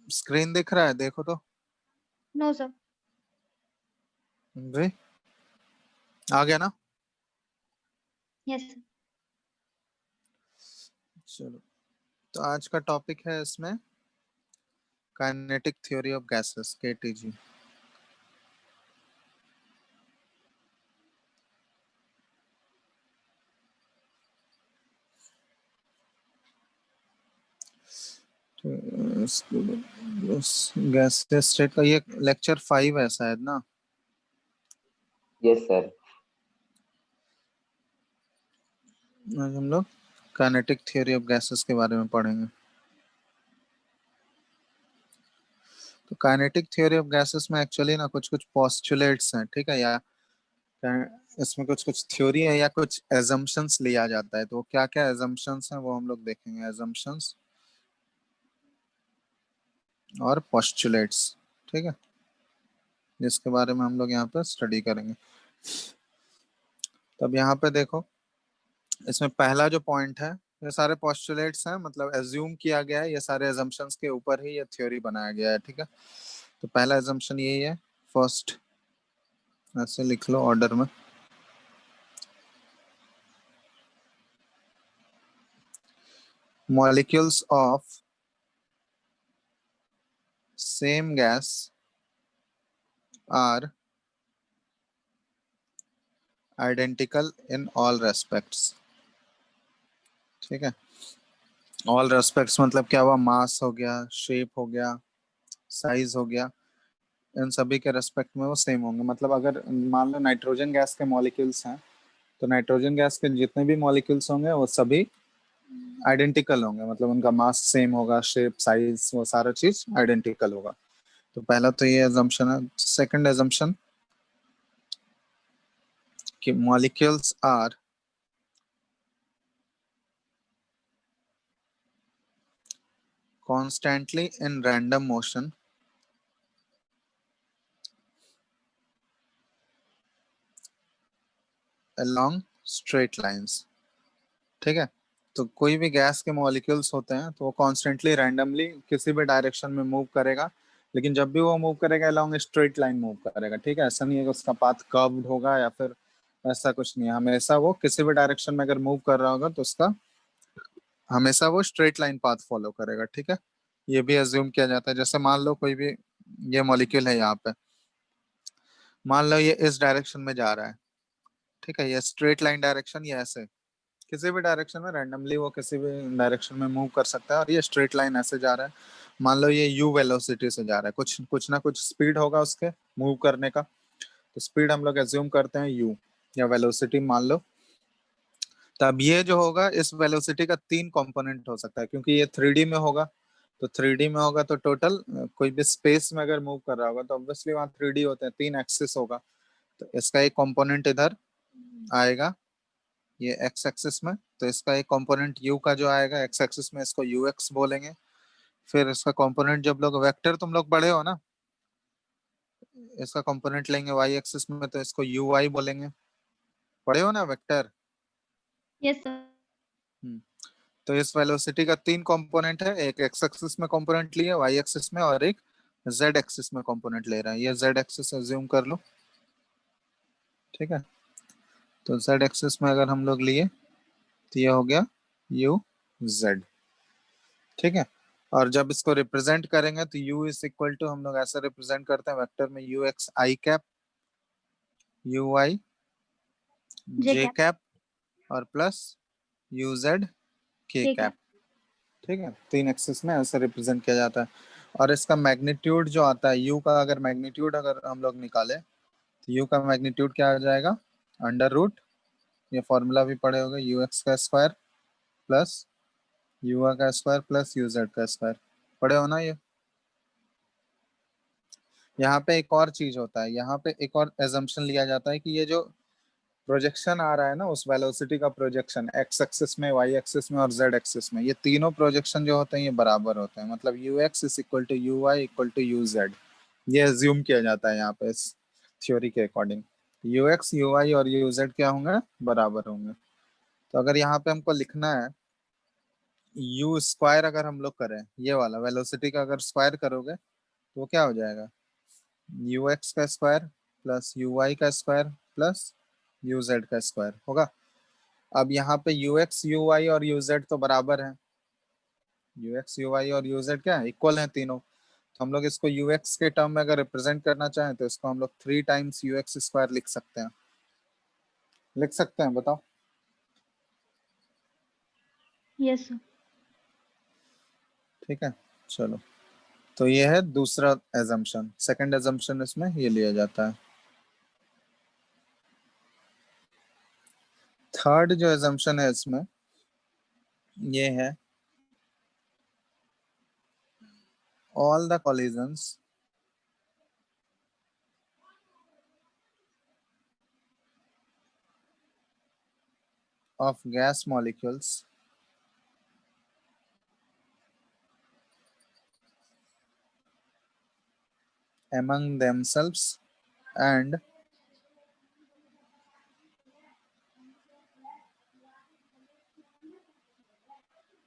Screen दिख रहा है? देखो तो। No sir. भाई आ गया ना? Yes sir. चलो, तो आज का टॉपिक है इसमें kinetic theory of gases, KTG. Gases state का ये लेक्चर 5 है शायद ना? Yes sir. आज हम लोग काइनेटिक थ्योरी ऑफ गैसेस के बारे में पढ़ेंगे। तो काइनेटिक थ्योरी ऑफ गैसेस में एक्चुअली ना कुछ कुछ पोस्टुलेट्स हैं, ठीक है, या इसमें कुछ कुछ थ्योरी है या कुछ एजम्पशंस लिया जाता है। तो क्या क्या एजम्पशंस हैं वो हम लोग देखेंगे, एजम्पशंस और पोस्टुलेट्स, ठीक है, जिसके बारे में हम लोग यहाँ पे स्टडी करेंगे। तब यहाँ पे देखो, इसमें पहला जो पॉइंट है, ये सारे पोस्टुलेट्स हैं, मतलब एज्यूम किया गया है, ये सारे एजम्पशंस के ऊपर ही ये थ्योरी बनाया गया है, ठीक है। तो पहला एजम्पशन यही है, फर्स्ट, ऐसे लिख लो ऑर्डर में। Molecules of same gas are identical in all respects, ठीक है। ऑल रेस्पेक्ट्स मतलब क्या हुआ? मास हो गया, शेप हो गया, साइज हो गया, इन सभी के रेस्पेक्ट में वो सेम होंगे। मतलब अगर मान लो नाइट्रोजन गैस के मॉलिक्यूल्स हैं, तो नाइट्रोजन गैस के जितने भी मॉलिक्यूल्स होंगे वो सभी आइडेंटिकल होंगे, मतलब उनका मास सेम होगा, शेप, साइज, वो सारा चीज आइडेंटिकल होगा। तो पहला तो ये अजम्पशन है। सेकंड अजम्पशन कि molecules are constantly in random motion along straight lines, ठीक है। तो कोई भी गैस के मॉलिक्यूल्स होते हैं तो वो कॉन्स्टेंटली रैंडमली किसी भी डायरेक्शन में मूव करेगा, लेकिन जब भी वो मूव करेगा अलॉन्ग स्ट्रेट लाइन मूव करेगा, ठीक है। ऐसा नहीं है कि उसका पाथ कर्व्ड होगा या फिर ऐसा कुछ नहीं है, हमेशा वो किसी भी डायरेक्शन में अगर मूव कर रहा होगा तो उसका हमेशा वो स्ट्रेट लाइन पाथ फॉलो करेगा, ठीक है। ये भी एज्यूम किया जाता है। जैसे मान लो कोई भी ये मॉलिक्यूल है यहाँ पे, मान लो ये इस डायरेक्शन में जा रहा है, ठीक है, ये स्ट्रेट लाइन डायरेक्शन, ये ऐसे किसी भी डायरेक्शन में रैंडमली वो किसी भी डायरेक्शन में मूव कर सकता है, और ये स्ट्रेट लाइन ऐसे जा रहा है। मान लो ये यू वेलोसिटी से जा रहा है, कुछ कुछ ना कुछ स्पीड होगा उसके मूव करने का, तो स्पीड हम लोग एज्यूम करते हैं यू, या वेलोसिटी मान लो। तब ये जो होगा, इस वेलोसिटी का 3 कंपोनेंट हो सकता है, क्योंकि ये 3D में होगा। तो 3D में होगा तो टोटल कोई भी स्पेस में अगर मूव कर रहा होगा तो ऑब्वियसली वहाँ 3D होते हैं, 3 एक्सिस होगा। तो इसका एक कंपोनेंट इधर आएगा, ये एक्स एक्सिस में, तो इसका एक कंपोनेंट यू का जो आएगा एक्स एक्सिस में, इसको यू एक्स बोलेंगे। फिर इसका कंपोनेंट, जब लोग वेक्टर तुम लोग पढ़े हो ना, इसका कंपोनेंट लेंगे वाई एक्सिस में, तो इसको यू वाई बोलेंगे। पढ़े हो ना वेक्टर? Yes sir. तो इस वेलोसिटी का 3 कंपोनेंट है, एक एक्स एक्सिस में कंपोनेंट लिया वाई एक्सिस में, और एक जेड एक्सिस में कंपोनेंट ले रहा है। ये जेड एक्सिस अज्यूम कर लो, ठीक है। तो जेड एक्सिस में अगर हम लोग लिए तो ये हो गया यू जेड, ठीक है। और जब इसको रिप्रेजेंट करेंगे तो u इज इक्वल टू, हम लोग ऐसा रिप्रेजेंट करते हैं वेक्टर में, U X I cap, U Y J J cap. Cap, और plus U Z K K cap, cap. ठीक है। 3 एक्सिस में ऐसे रिप्रेजेंट किया जाता है। और इसका मैग्नीट्यूड जो आता है u का, अगर मैग्नीट्यूड अगर हम लोग निकाले तो u का मैग्नीट्यूड क्या आ जाएगा? अंडर रूट, ये फॉर्मूला भी पढ़े होंगे, यू एक्स का स्क्वायर प्लस यू का स्क्वायर प्लस यू जेड का स्क्वायर, पढ़े हो ना ये। यहाँ पे एक और चीज होता है, यहाँ पे एक और एजम्पशन लिया जाता है कि ये जो प्रोजेक्शन आ रहा है ना, उस वेलोसिटी का प्रोजेक्शन एक्स एक्सिस में, वाई एक्सिस में और जेड एक्सिस में, ये तीनों प्रोजेक्शन जो होते हैं ये बराबर होते हैं। मतलब U X is equal to U Y equal to U Z, ये एज्यूम किया जाता है यहाँ पे इस थ्योरी के according. U X, U Y और यू जेड क्या होंगे? बराबर होंगे। तो अगर यहाँ पे हमको लिखना है यू स्क्वायर अगर हम लोग करें, ये वाला वेलोसिटी का अगर स्क्वायर करोगे तो वो क्या हो जाएगा, यू एक्स का स्क्वायर प्लस यू वाई का स्क्वायर प्लस यू जेड का स्क्वायर होगा। अब यहाँ पे यू एक्स यू वाई और यू जेड तो बराबर है, यू एक्स यू वाई और यू जेड क्या है, इक्वल है तीनों। तो हम लोग इसको यू एक्स के टर्म में अगर रिप्रेजेंट करना चाहें तो इसको हम लोग 3 टाइम्स यू एक्स स्क्वायर लिख सकते हैं। लिख सकते हैं, बताओ। Yes, sir. ठीक है, चलो। तो ये है दूसरा एजम्पशन। सेकंड एजम्पशन इसमें ये लिया जाता है। थर्ड जो एजम्पशन है इसमें ये है, all the collisions of gas molecules among themselves and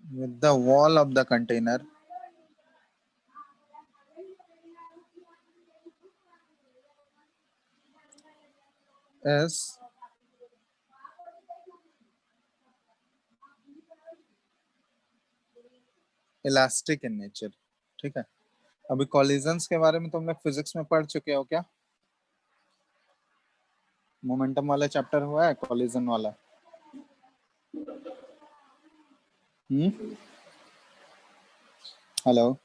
with the wall of the container is elastic in nature. ठीक है, अभी कॉलिजन्स के बारे में तुम लोग फिजिक्स में पढ़ चुके हो क्या? मोमेंटम वाला चैप्टर हुआ है कॉलिजन वाला? Hello,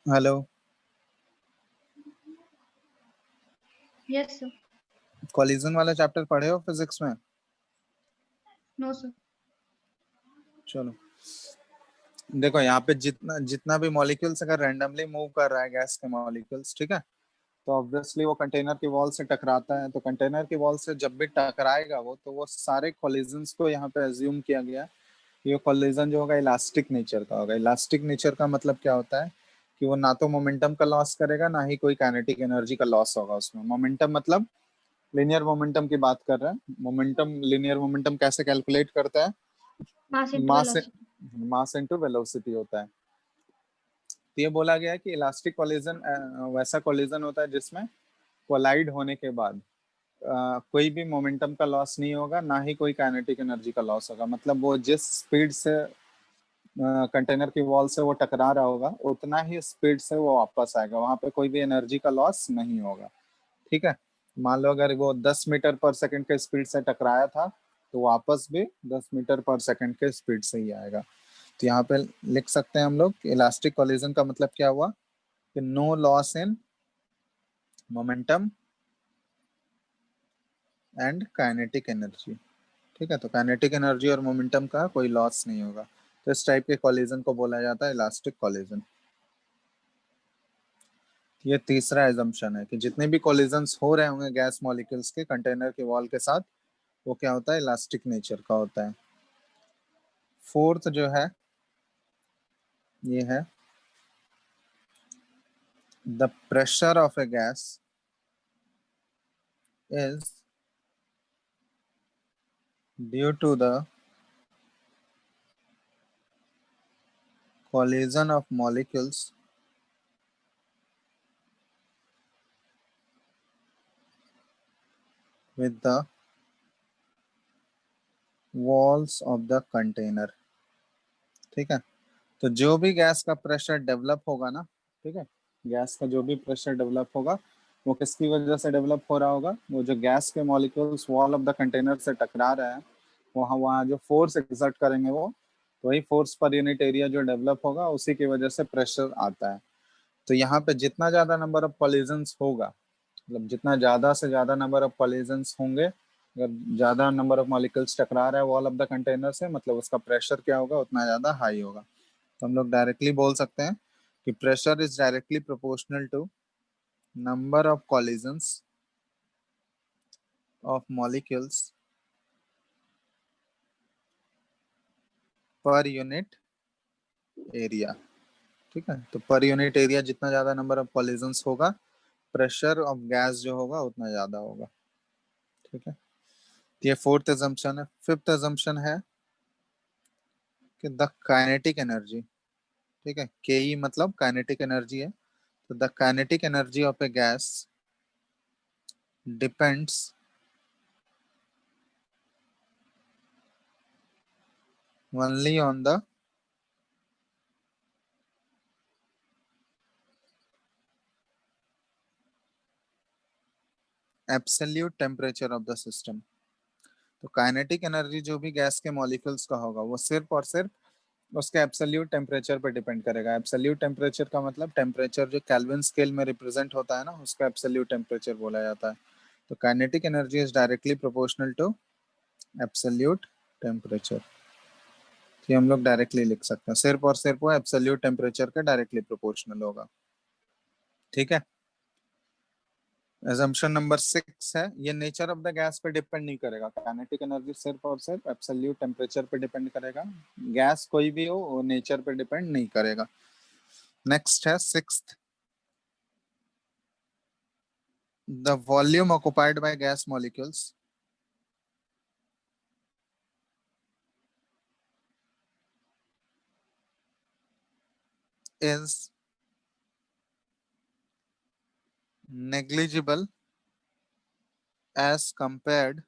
hello. Yes, sir. Collision वाला चैप्टर पढ़े हो फिजिक्स में? No, sir. चलो, देखो यहाँ पे जितना जितना भी मॉलिक्यूल्स अगर रैंडमली मूव कर रहा है गैस के मॉलिक्यूल्स, ठीक है, तो ऑब्वियसली वो कंटेनर की वॉल से टकराता है। तो कंटेनर की वॉल से जब भी टकराएगा वो, तो वो सारे कोलिजन्स को यहाँ पे अज्यूम किया गया। ये कोलिजन जो होगा इलास्टिक नेचर का होगा। इलास्टिक नेचर का मतलब क्या होता है कि वो ना तो मोमेंटम का लॉस करेगा, ना ही कोई काइनेटिक एनर्जी का लॉस होगा उसमें। मोमेंटम मतलब लिनियर मोमेंटम की बात कर रहे हैं। मोमेंटम, लिनियर मोमेंटम कैसे कैलकुलेट करता है? Mass into मास, velocity. मास इनटू वेलोसिटी होता है। तो ये बोला गया है कि इलास्टिक कोलिजन वैसा कोलिजन होता है जिसमें कोलाइड होने के बाद कोई भी मोमेंटम का लॉस नहीं होगा, ना ही कोई काइनेटिक एनर्जी का लॉस होगा। मतलब वो जिस स्पीड से कंटेनर की वॉल से वो टकरा रहा होगा, उतना ही स्पीड से वो वापस आएगा, वहां पे कोई भी एनर्जी का लॉस नहीं होगा। ठीक है, मान लो अगर वो 10 मीटर पर सेकंड के स्पीड से टकराया था, तो वापस भी 10 मीटर पर सेकंड के स्पीड से ही आएगा। तो यहाँ पे लिख सकते हैं हम लोग, इलास्टिक कोलिजन का मतलब क्या हुआ कि no loss in momentum and kinetic energy. ठीक है, तो काइनेटिक एनर्जी और मोमेंटम का कोई लॉस नहीं होगा। तो इस टाइप के कोलिजन को बोला जाता है इलास्टिक कोलिजन। ये तीसरा एजम्पशन है कि जितने भी कोलिजन्स हो रहे होंगे गैस मॉलिक्यूल्स के कंटेनर के वॉल के साथ, वो क्या होता है, इलास्टिक नेचर का होता है। फोर्थ जो है ये है, the pressure of a gas is due to the collision of molecules with the walls of the container। ठीक है, तो जो भी गैस का प्रेशर डेवलप होगा ना, ठीक है, गैस का जो भी प्रेशर डेवलप होगा वो किसकी वजह से डेवलप हो रहा होगा? वो जो गैस के molecules wall of the container से टकरा रहे हैं, वहाँ वहाँ जो फोर्स एक्सर्ट करेंगे वो, तो वही फोर्स पर यूनिट एरिया जो डेवलप होगा उसी की वजह से प्रेशर आता है। तो यहाँ पे जितना ज्यादा नंबर ऑफ कॉलिजन्स होगा, मतलब जितना ज्यादा से ज्यादा नंबर ऑफ कॉलिजन्स होंगे, अगर ज्यादा नंबर ऑफ मॉलिक्यूल्स टकरा रहा है वॉल ऑफ द कंटेनर से, मतलब उसका प्रेशर क्या होगा, उतना ज्यादा हाई होगा। तो हम लोग डायरेक्टली बोल सकते हैं कि pressure is directly proportional to number of collisions of molecules per unit area. ठीक है, तो पर यूनिट एरिया जितना ज्यादा नंबर ऑफ कॉलिजन्स होगा, प्रेशर ऑफ गैस जो होगा उतना ज्यादा होगा। ठीक है, ये फोर्थ assumption है. फिफ्थ assumption है कि द काइनेटिक एनर्जी, ठीक है, के ई मतलब काइनेटिक एनर्जी है, तो the kinetic energy of a gas depends only on the absolute temperature of the system. तो काइनेटिक एनर्जी जो भी गैस के मॉलिक्यूल्स का होगा वो सिर्फ और सिर्फ उसके एब्सोल्यूट टेम्परेचर पर डिपेंड करेगा. एब्सोल्यूट टेम्परेचर का मतलब टेम्परेचर जो केल्विन स्केल में रिप्रेजेंट होता है ना, उसका एब्सोल्यूट टेम्परेचर बोला जाता है. तो kinetic energy is directly proportional to absolute temperature. ये हम लोग डायरेक्टली लिख सकते हैं, सिर्फ और सिर्फ वो एब्सोल्यूट टेम्परेचर के डायरेक्टली प्रोपोर्शनल होगा. ठीक है. assumption नंबर 6 है, ये नेचर ऑफ द गैस पे डिपेंड नहीं करेगा. काइनेटिक एनर्जी सिर्फ और सिर्फ एब्सोल्यूट टेम्परेचर पे डिपेंड करेगा. गैस कोई भी हो वो नेचर पे डिपेंड नहीं करेगा. नेक्स्ट है sixth, the volume occupied by gas molecules is negligible as compared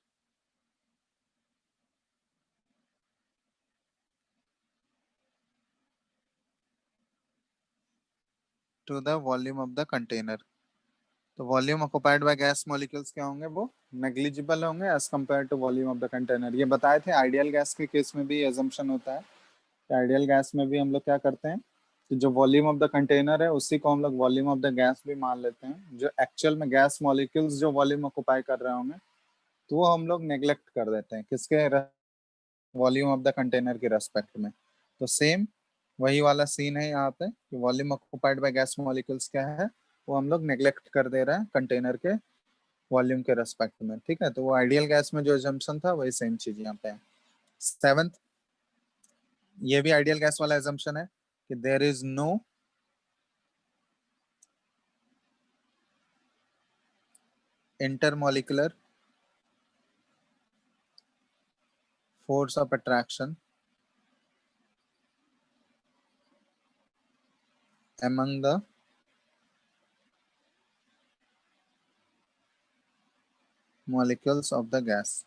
to the volume of the container. तो volume occupied by gas molecules क्या होंगे, वो नेग्लिजिबल होंगे as compare to volume of the container. ये बताए थे ideal gas के case में भी एजम्पशन होता है. आइडियल गैस में भी हम लोग क्या करते हैं कि जो वॉल्यूम ऑफ द कंटेनर है उसी को हम लोग वॉल्यूम ऑफ द गैस भी मान लेते हैं. जो एक्चुअल में गैस मॉलिक्यूल्स जो वॉल्यूम ऑक्युपाई कर रहे होंगे तो वो हम लोग नेग्लेक्ट कर देते हैं किसके, वॉल्यूम ऑफ द कंटेनर के रेस्पेक्ट में. तो सेम वही वाला सीन है यहाँ पे कि volume occupied by gas molecules क्या है, वो हम लोग नेग्लेक्ट कर दे रहे हैं कंटेनर के वॉल्यूम के रेस्पेक्ट में. ठीक है. तो वो आइडियल गैस में जो एजम्पशन था वही सेम चीज यहाँ पे है. सेवेंथ, ये भी आइडियल गैस वाला एजम्पशन है कि there is no intermolecular force of attraction among the molecules of the gas.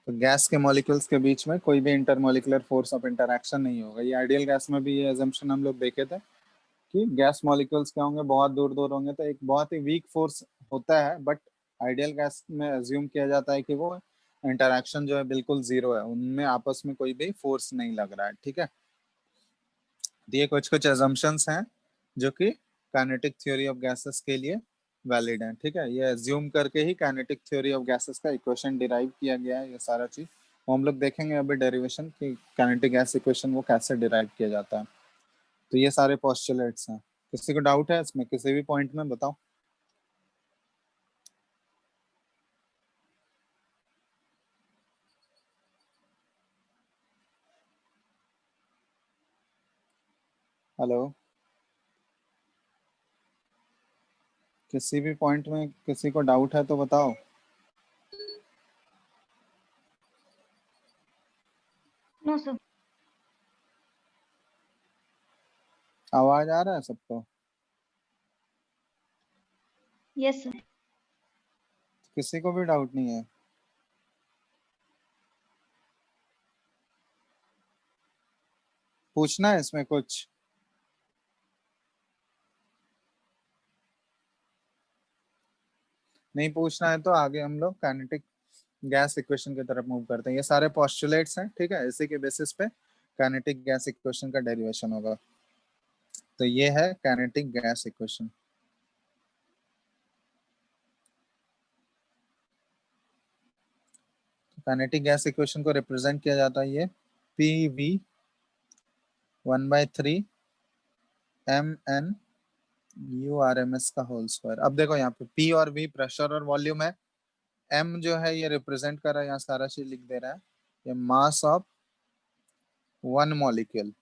तो गैस के मॉलिक्यूल्स के बीच में कोई भी इंटरमोलिकुलर फोर्स ऑफ इंटरैक्शन नहीं होगा. ये आइडियल गैस में भी ये एजम्पशन हम लोग देखे थे कि गैस मॉलिक्यूल्स क्या होंगे, बहुत दूर दूर होंगे तो एक बहुत ही वीक फोर्स होता है. बट आइडियल गैस में एज्यूम किया जाता है कि वो इंटरैक्शन जो है बिल्कुल जीरो है, उनमें आपस में कोई भी फोर्स नहीं लग रहा है. ठीक है. तो ये कुछ कुछ एजम्पशंस हैं जो कि काइनेटिक थ्योरी ऑफ गैसेस के लिए वैलिड हैं. ठीक है. ये एज्यूम करके ही काइनेटिक थ्योरी ऑफ गैसेस का इक्वेशन डिराइव किया गया है. ये सारा चीज वो हम लोग देखेंगे अभी डेरिवेशन कि काइनेटिक गैस इक्वेशन वो कैसे डिराइव किया जाता है. तो ये सारे पोस्टुलेट्स हैं. किसी को डाउट है इसमें किसी भी पॉइंट में, बताओ. हेलो. किसी भी पॉइंट में किसी को डाउट है तो बताओ. No sir. आवाज आ रहा है सबको? Yes sir. किसी को भी डाउट नहीं है? पूछना है इसमें कुछ? नहीं पूछना है तो आगे हम लोग काइनेटिक गैस इक्वेशन की तरफ मूव करते हैं. ये सारे पोस्टुलेट्स हैं. ठीक है. इसी के बेसिस पे काइनेटिक गैस इक्वेशन का डेरिवेशन होगा. तो ये है kinetic gas equation. Kinetic gas equation को रिप्रेजेंट किया जाता है ये P V 1/3 M N U R M S का होल स्क्वायर. अब देखो यहाँ पे पी और वी प्रेशर और वॉल्यूम है. एम जो है ये रिप्रेजेंट कर रहा है, यहाँ सारा चीज लिख दे रहा है, ये mass of one molecule,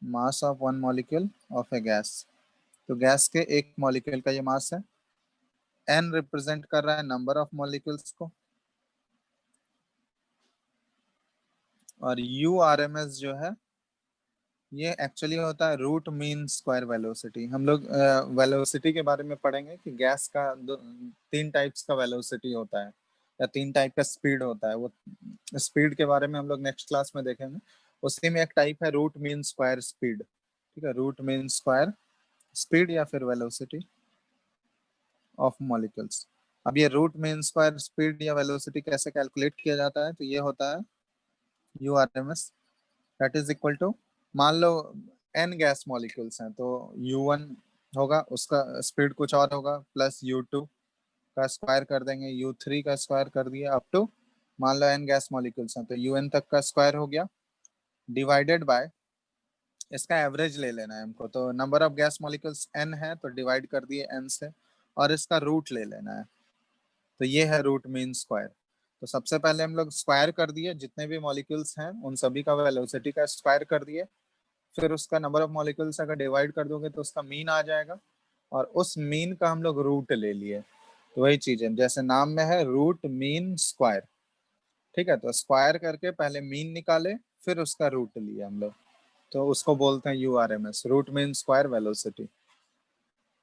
mass of one molecule of a gas. तो गैस के एक मॉलिक्यूल का ये मास है. एन रिप्रेजेंट कर रहा है नंबर ऑफ मॉलिक्यूल्स को. और यू आर एम एस जो है ये एक्चुअली होता है रूट मीन स्क्वायर वेलोसिटी। हम लोग वेलोसिटी के बारे में पढ़ेंगे कि गैस का तीन टाइप्स का वेलोसिटी होता है या तीन टाइप का स्पीड होता है। वो स्पीड के बारे में हम लोग नेक्स्ट क्लास में देखेंगे। उसी में एक टाइप है रूट मीन स्क्वायर स्पीड। ठीक है, रूट मीन स्क्वायर स्पीड या फिर वेलोसिटी ऑफ मॉलिक्यूल्स। अब ये रूट मीन स्क्वायर स्पीड या वेलोसिटी कैसे कैलकुलेट किया जाता है, तो ये होता है U R M S that is equal to, मान लो एन गैस मॉलिक्यूल्स हैं तो U1 होगा, उसका स्पीड कुछ और होगा, प्लस U2 का स्क्वायर कर देंगे, U3 का स्क्वायर कर दिया अप टू, मान लो एन गैस मॉलिक्यूल्स हैं तो UN तक का स्क्वायर हो गया, डिवाइडेड बाय इसका एवरेज ले लेना है हमको। तो number of gas molecules n है तो डिवाइड कर दिए n से, और इसका रूट ले लेना है। तो ये है रूट मीन स्क्वायर। तो सबसे पहले हम लोग स्क्वायर कर दिए जितने भी मॉलिक्यूल्स हैं उन सभी का वेलोसिटी का स्क्वायर कर दिए, फिर उसका नंबर ऑफ मॉलिक्यूल्स अगर डिवाइड कर दोगे तो उसका मीन आ जाएगा, और उस मीन का हम लोग रूट ले लिए। तो वही चीज है, जैसे नाम में है रूट मीन स्क्वायर। ठीक है, तो स्क्वायर करके पहले मीन निकाले, फिर उसका रूट लिए हम लोग, तो उसको बोलते हैं U R M S, root mean square velocity.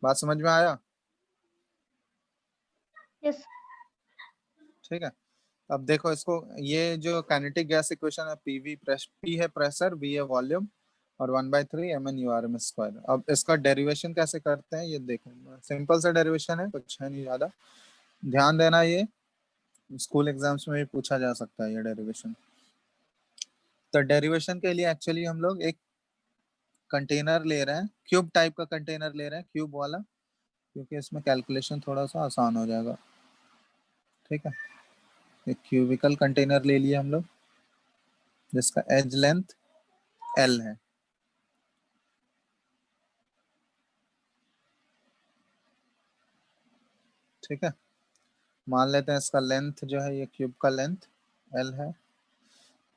बात समझ में आया? यस। ठीक है, अब देखो इसको, ये जो काइनेटिक गैस इक्वेशन है, पी है प्रेशर, वी है वॉल्यूम, और 1/3 mn U R M square. अब इसका डेरिवेशन कैसे करते हैं ये देखो, सिंपल सा डेरिवेशन है, कुछ है नहीं ज्यादा, ध्यान देना, ये स्कूल एग्जाम्स में भी पूछा जा सकता है ये डेरिवेशन। तो डेरिवेशन के लिए एक्चुअली हम लोग एक कंटेनर ले रहे हैं, क्यूब टाइप का कंटेनर ले रहे हैं, क्यूब वाला, क्योंकि इसमें कैलकुलेशन थोड़ा सा आसान हो जाएगा। ठीक है, एक क्यूबिकल कंटेनर ले लिया हम लोग जिसका एज लेंथ L है। ठीक है, मान लेते हैं इसका लेंथ जो है, ये क्यूब का लेंथ L है,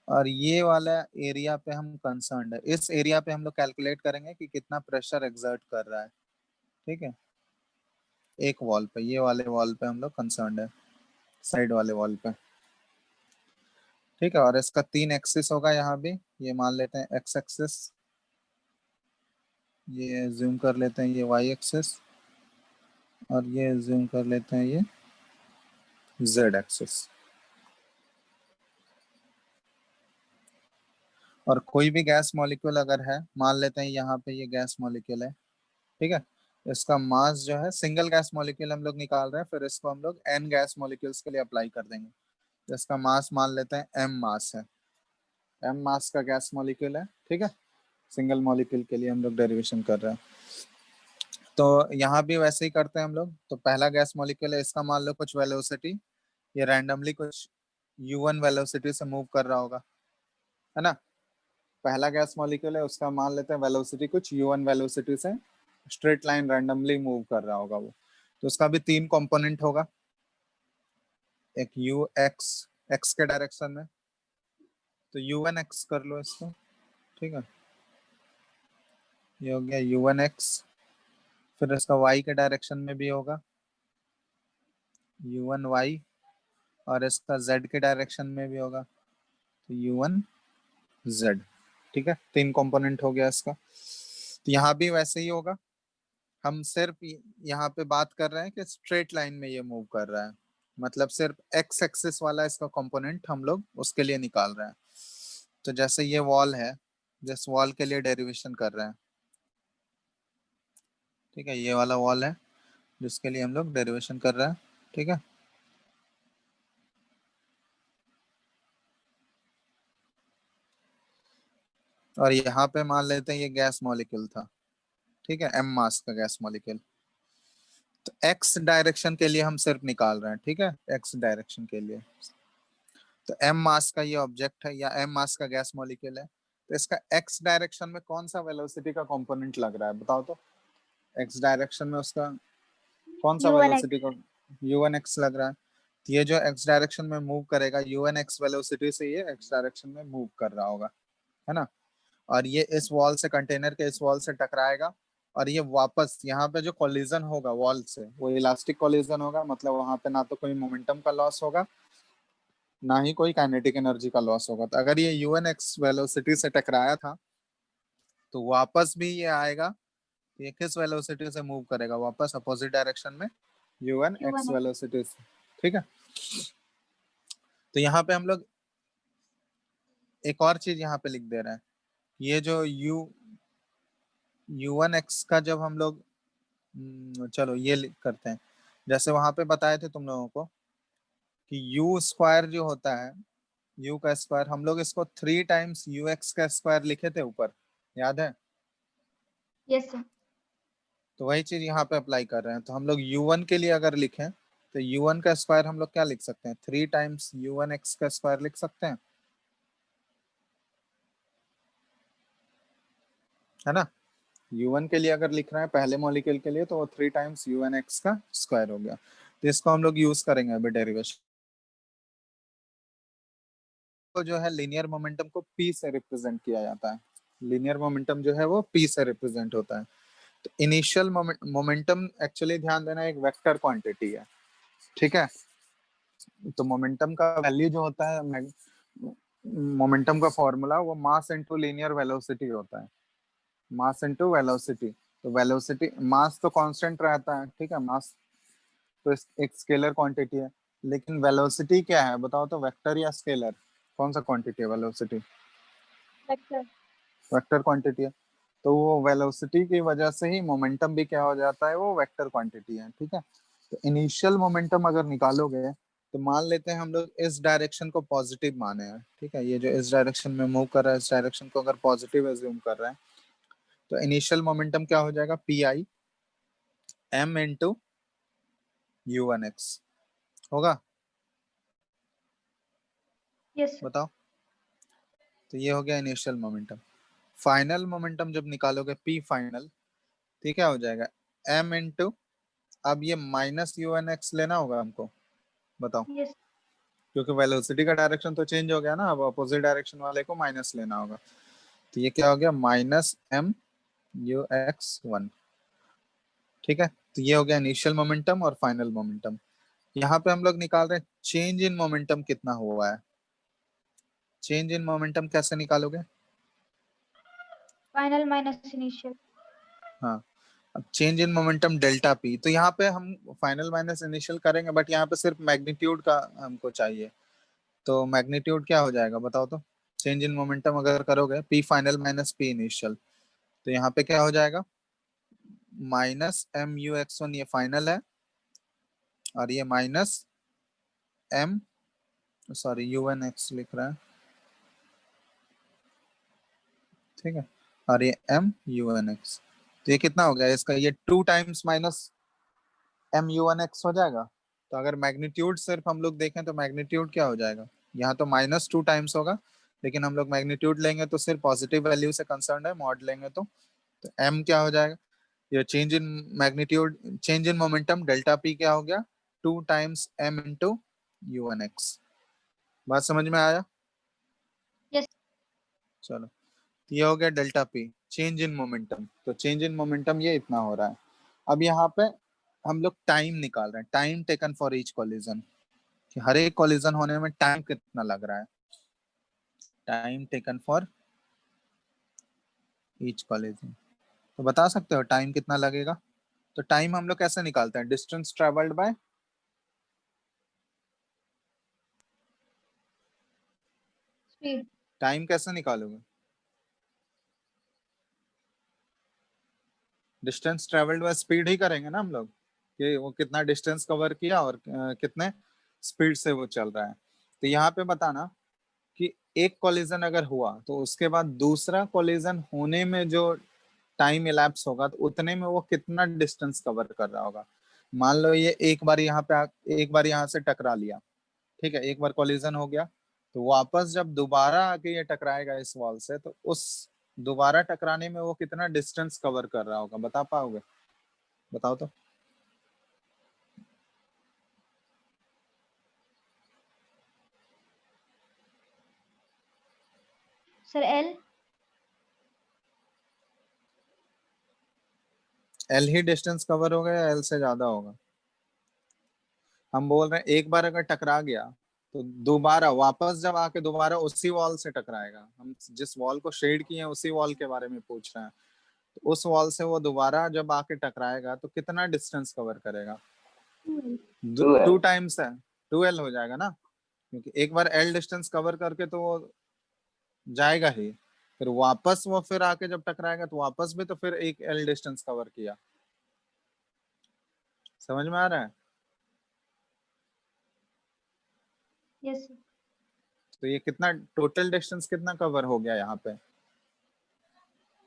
और ये वाला एरिया पे हम कंसर्न है, इस एरिया पे हम लोग कैलकुलेट करेंगे कि कितना प्रेशर एक्सर्ट कर रहा है। ठीक है, एक वॉल पे, ये वाले वॉल पे हम लोग कंसर्न है, साइड वाले वॉल पे। ठीक है, और इसका 3 एक्सिस होगा यहाँ भी, ये मान लेते हैं एक्स एक्सिस, ये जूम कर लेते हैं ये वाई एक्सिस, और ये जूम कर लेते हैं ये जेड एक्सिस। और कोई भी गैस मॉलिक्यूल अगर है, मान लेते हैं यहाँ पे ये गैस मॉलिक्यूल है, ठीक है, इसका मास जो है, सिंगल गैस मॉलिक्यूल हम लोग निकाल रहे हैं, फिर इसको हम लोग एन गैस मॉलिक्यूल्स के लिए अप्लाई कर देंगे। तो इसका मास मान लेते हैं एम मास है, एम मास का गैस मॉलिक्यूल है। ठीक है, सिंगल मॉलिक्यूल के लिए हम लोग डेरिवेशन कर रहे हैं। तो यहाँ भी वैसे ही करते हैं हम लोग। तो पहला गैस मॉलिक्यूल है, इसका मान लो कुछ वेलोसिटी, ये रैंडमली कुछ U1 वेलोसिटी से मूव कर रहा होगा, है ना। पहला गैस मॉलिक्यूल है, उसका मान लेते हैं वेलोसिटी कुछ U1 वेलोसिटी से स्ट्रेट लाइन रैंडमली मूव कर रहा होगा वो। तो उसका भी 3 कंपोनेंट होगा, एक यू एक्स, एक्स के डायरेक्शन में, तो U1x कर लो इसको। ठीक है, ये हो गया U1x। फिर इसका y के डायरेक्शन में भी होगा U1y, और इसका z के डायरेक्शन में भी होगा तो U1z। ठीक है, 3 कंपोनेंट हो गया इसका। तो यहाँ भी वैसे ही होगा, हम सिर्फ यहाँ पे बात कर रहे हैं कि स्ट्रेट लाइन में ये मूव कर रहा है, मतलब सिर्फ एक्स एक्सिस वाला इसका कंपोनेंट हम लोग उसके लिए निकाल रहे हैं। तो जैसे ये वॉल है, जिस वॉल के लिए डेरिवेशन कर रहे हैं, ठीक है, ये वाला वॉल है जिसके लिए हम लोग डेरिवेशन कर रहे हैं। ठीक है, और यहाँ पे मान लेते हैं ये गैस मॉलिक्यूल था, ठीक है, एम मास का गैस मॉलिक्यूल। तो एक्स डायरेक्शन के लिए हम सिर्फ निकाल रहे हैं, ठीक है, एक्स डायरेक्शन के लिए। तो एम मास का ये ऑब्जेक्ट है या एम मास का गैस मॉलिक्यूल है, तो इसका एक्स डायरेक्शन में कौन सा वेलोसिटी का कंपोनेंट लग रहा है बताओ तो। एक्स डायरेक्शन में उसका कौन सा U1x। वेलोसिटी का, U1x लग रहा है। तो ये जो एक्स डायरेक्शन में मूव करेगा, U1x वेलोसिटी से ये एक्स डायरेक्शन में मूव कर रहा होगा, है ना। और ये इस वॉल से, कंटेनर के इस वॉल से टकराएगा, और ये वापस यहाँ पे जो कोलिजन होगा वॉल से, वो इलास्टिक कोलिजन होगा, मतलब वहां पे ना तो कोई मोमेंटम का लॉस होगा ना ही कोई काइनेटिक एनर्जी का लॉस होगा। तो अगर ये यूएनएक्स वेलोसिटी से टकराया था तो वापस भी ये आएगा, ये किस वेलोसिटी से मूव करेगा, वापस अपोजिट डायरेक्शन में यूएनएक्स U1X. वेलोसिटी से। ठीक है, तो यहाँ पे हम लोग एक और चीज यहाँ पे लिख दे रहे हैं। ये जो U1X का जब हम लोग चलो ये करते हैं, जैसे वहां पे बताए थे तुम लोगों को कि यू स्क्वायर जो होता है, यू का स्क्वायर, हम लोग इसको 3 टाइम्स यूएक्स का स्क्वायर लिखे थे ऊपर, याद है? Yes, sir. तो वही चीज यहाँ पे अप्लाई कर रहे हैं। तो हम लोग U1 के लिए अगर लिखें तो U1 का स्क्वायर हम लोग क्या लिख सकते हैं, 3 टाइम्स U1X का स्क्वायर लिख सकते हैं, है ना? U1 के लिए अगर लिख रहे हैं पहले मॉलिक्यूल के लिए, तो वो 3 टाइम्स U1X का स्क्वायर हो गया। तो इसको हम लोग यूज करेंगे अभी डेरिवेशन को। जो है लीनियर मोमेंटम को P से रिप्रेजेंट किया जाता है। लीनियर मोमेंटम जो है वो P से रिप्रेजेंट होता है। तो इनिशियल मोमेंटम एक्चुअली ध्यान देना एक वेक्टर क्वांटिटी है। ठीक है, तो मोमेंटम का वैल्यू जो होता है, मोमेंटम का फॉर्मूला वो मास इनटू लीनियर वेलोसिटी होता है। Mass into velocity. तो वेलोसिटी, मास तो कांस्टेंट रहता है, ठीक है, मास तो एक स्केलर क्वांटिटी है। लेकिन वेलोसिटी क्या है बताओ तो, वेक्टर या स्केलर? कौन सा क्वांटिटी है वेलोसिटी? Vector. वेक्टर क्वांटिटी है। तो वो वेलोसिटी की वजह से ही मोमेंटम भी क्या हो जाता है, वो वेक्टर क्वांटिटी है। ठीक है, तो इनिशियल मोमेंटम अगर निकालोगे तो मान लेते हैं हम लोग इस डायरेक्शन को पॉजिटिव माने हैं। ठीक है, ये जो इस डायरेक्शन में मूव कर रहा है, इस डायरेक्शन को अगर पॉजिटिव एज्यूम कर रहे हैं, तो इनिशियल मोमेंटम क्या हो जाएगा, P I am into U1X होगा। Yes, sir. बताओ, तो ये हो गया इनिशियल मोमेंटम। फाइनल मोमेंटम जब निकालोगे पी फाइनल, तो क्या हो जाएगा, एम इंटू, अब ये माइनस U1X लेना होगा हमको, बताओ, Yes. क्योंकि वेलोसिटी का डायरेक्शन तो चेंज हो गया ना, अब अपोजिट डायरेक्शन वाले को माइनस लेना होगा। तो ये क्या हो गया, -MUX1। ठीक है, तो ये हो गया इनिशियल मोमेंटम और फाइनल मोमेंटम। यहाँ पे हम लोग निकाल रहे हैं चेंज इन मोमेंटम कितना हुआ है। चेंज इन मोमेंटम कैसे निकालोगे? Final minus initial. हाँ, अब change in momentum delta P, तो यहाँ पे हम फाइनल माइनस इनिशियल करेंगे, बट यहाँ पे सिर्फ मैग्नीट्यूड का हमको चाहिए। तो मैग्नीट्यूड क्या हो जाएगा बताओ तो, चेंज इन मोमेंटम अगर करोगे P final minus P initial, तो यहाँ पे क्या हो जाएगा, -MUX1 ये फाइनल है, और ये एम सॉरी UN X लिख रहा है, ठीक है, और ये MUN X। तो ये कितना हो गया इसका, ये 2 टाइम्स -MUN X हो जाएगा। तो अगर मैग्नीट्यूड सिर्फ हम लोग देखें तो मैग्नीट्यूड क्या हो जाएगा, यहाँ तो -2 टाइम्स होगा, लेकिन हम लोग मैग्नीट्यूड लेंगे तो सिर्फ पॉजिटिव वैल्यू से कंसर्न है, मॉड लेंगे तो M क्या हो जाएगा, ये change in magnitude, change in momentum delta P क्या हो गया, 2 times M into UN X। बात समझ में आया? Yes. चलो, तो ये हो गया delta P, change in momentum. तो चेंज इन मोमेंटम ये इतना हो रहा है। अब यहाँ पे हम लोग टाइम निकाल रहे हैं, time taken for each collision, कि हर एक कोलिजन होने में टाइम कितना लग रहा है, time taken for each collision. तो बता सकते हो टाइम कितना लगेगा? तो टाइम हम लोग कैसे निकालते हैं, distance travelled by, Speed. Time कैसे निकालोगे, डिस्टेंस ट्रेवल्ड बाय स्पीड ही करेंगे ना हम लोग, कि वो कितना डिस्टेंस कवर किया और कितने स्पीड से वो चल रहा है। तो यहाँ पे बताना कि एक कोलिजन अगर हुआ तो उसके बाद दूसरा कोलिजन होने में जो टाइम इलैप्स होगा, तो उतने में वो कितना डिस्टेंस कवर कर रहा होगा। मान लो ये एक बार यहाँ पे एक बार यहाँ से टकरा लिया, ठीक है, एक बार कोलिजन हो गया, तो वापस जब दोबारा आके ये टकराएगा इस वॉल से, तो उस दोबारा टकराने में वो कितना डिस्टेंस कवर कर रहा होगा, बता पाओगे? बताओ तो। Sir, L. एल ही डिस्टेंस कवर होगा या एल से ज्यादा होगा? हम बोल रहे हैं एक बार अगर टकरा गया तो दोबारा वापस जब आके दोबारा उसी वॉल से टकराएगा, हम जिस वॉल को शेड किए हैं उसी वॉल के बारे में पूछ रहे हैं, तो उस वॉल से वो दोबारा जब आके टकराएगा तो कितना डिस्टेंस कवर करेगा? 2L। 2 टाइम्स है, 2L हो जाएगा ना, क्योंकि एक बार L डिस्टेंस कवर करके तो वो जाएगा ही, फिर वापस वो फिर आके जब टकराएगा तो वापस भी तो फिर एक L डिस्टेंस कवर किया। समझ में आ रहा है? Yes sir. तो ये कितना टोटल डिस्टेंस कितना कवर हो गया यहाँ पे?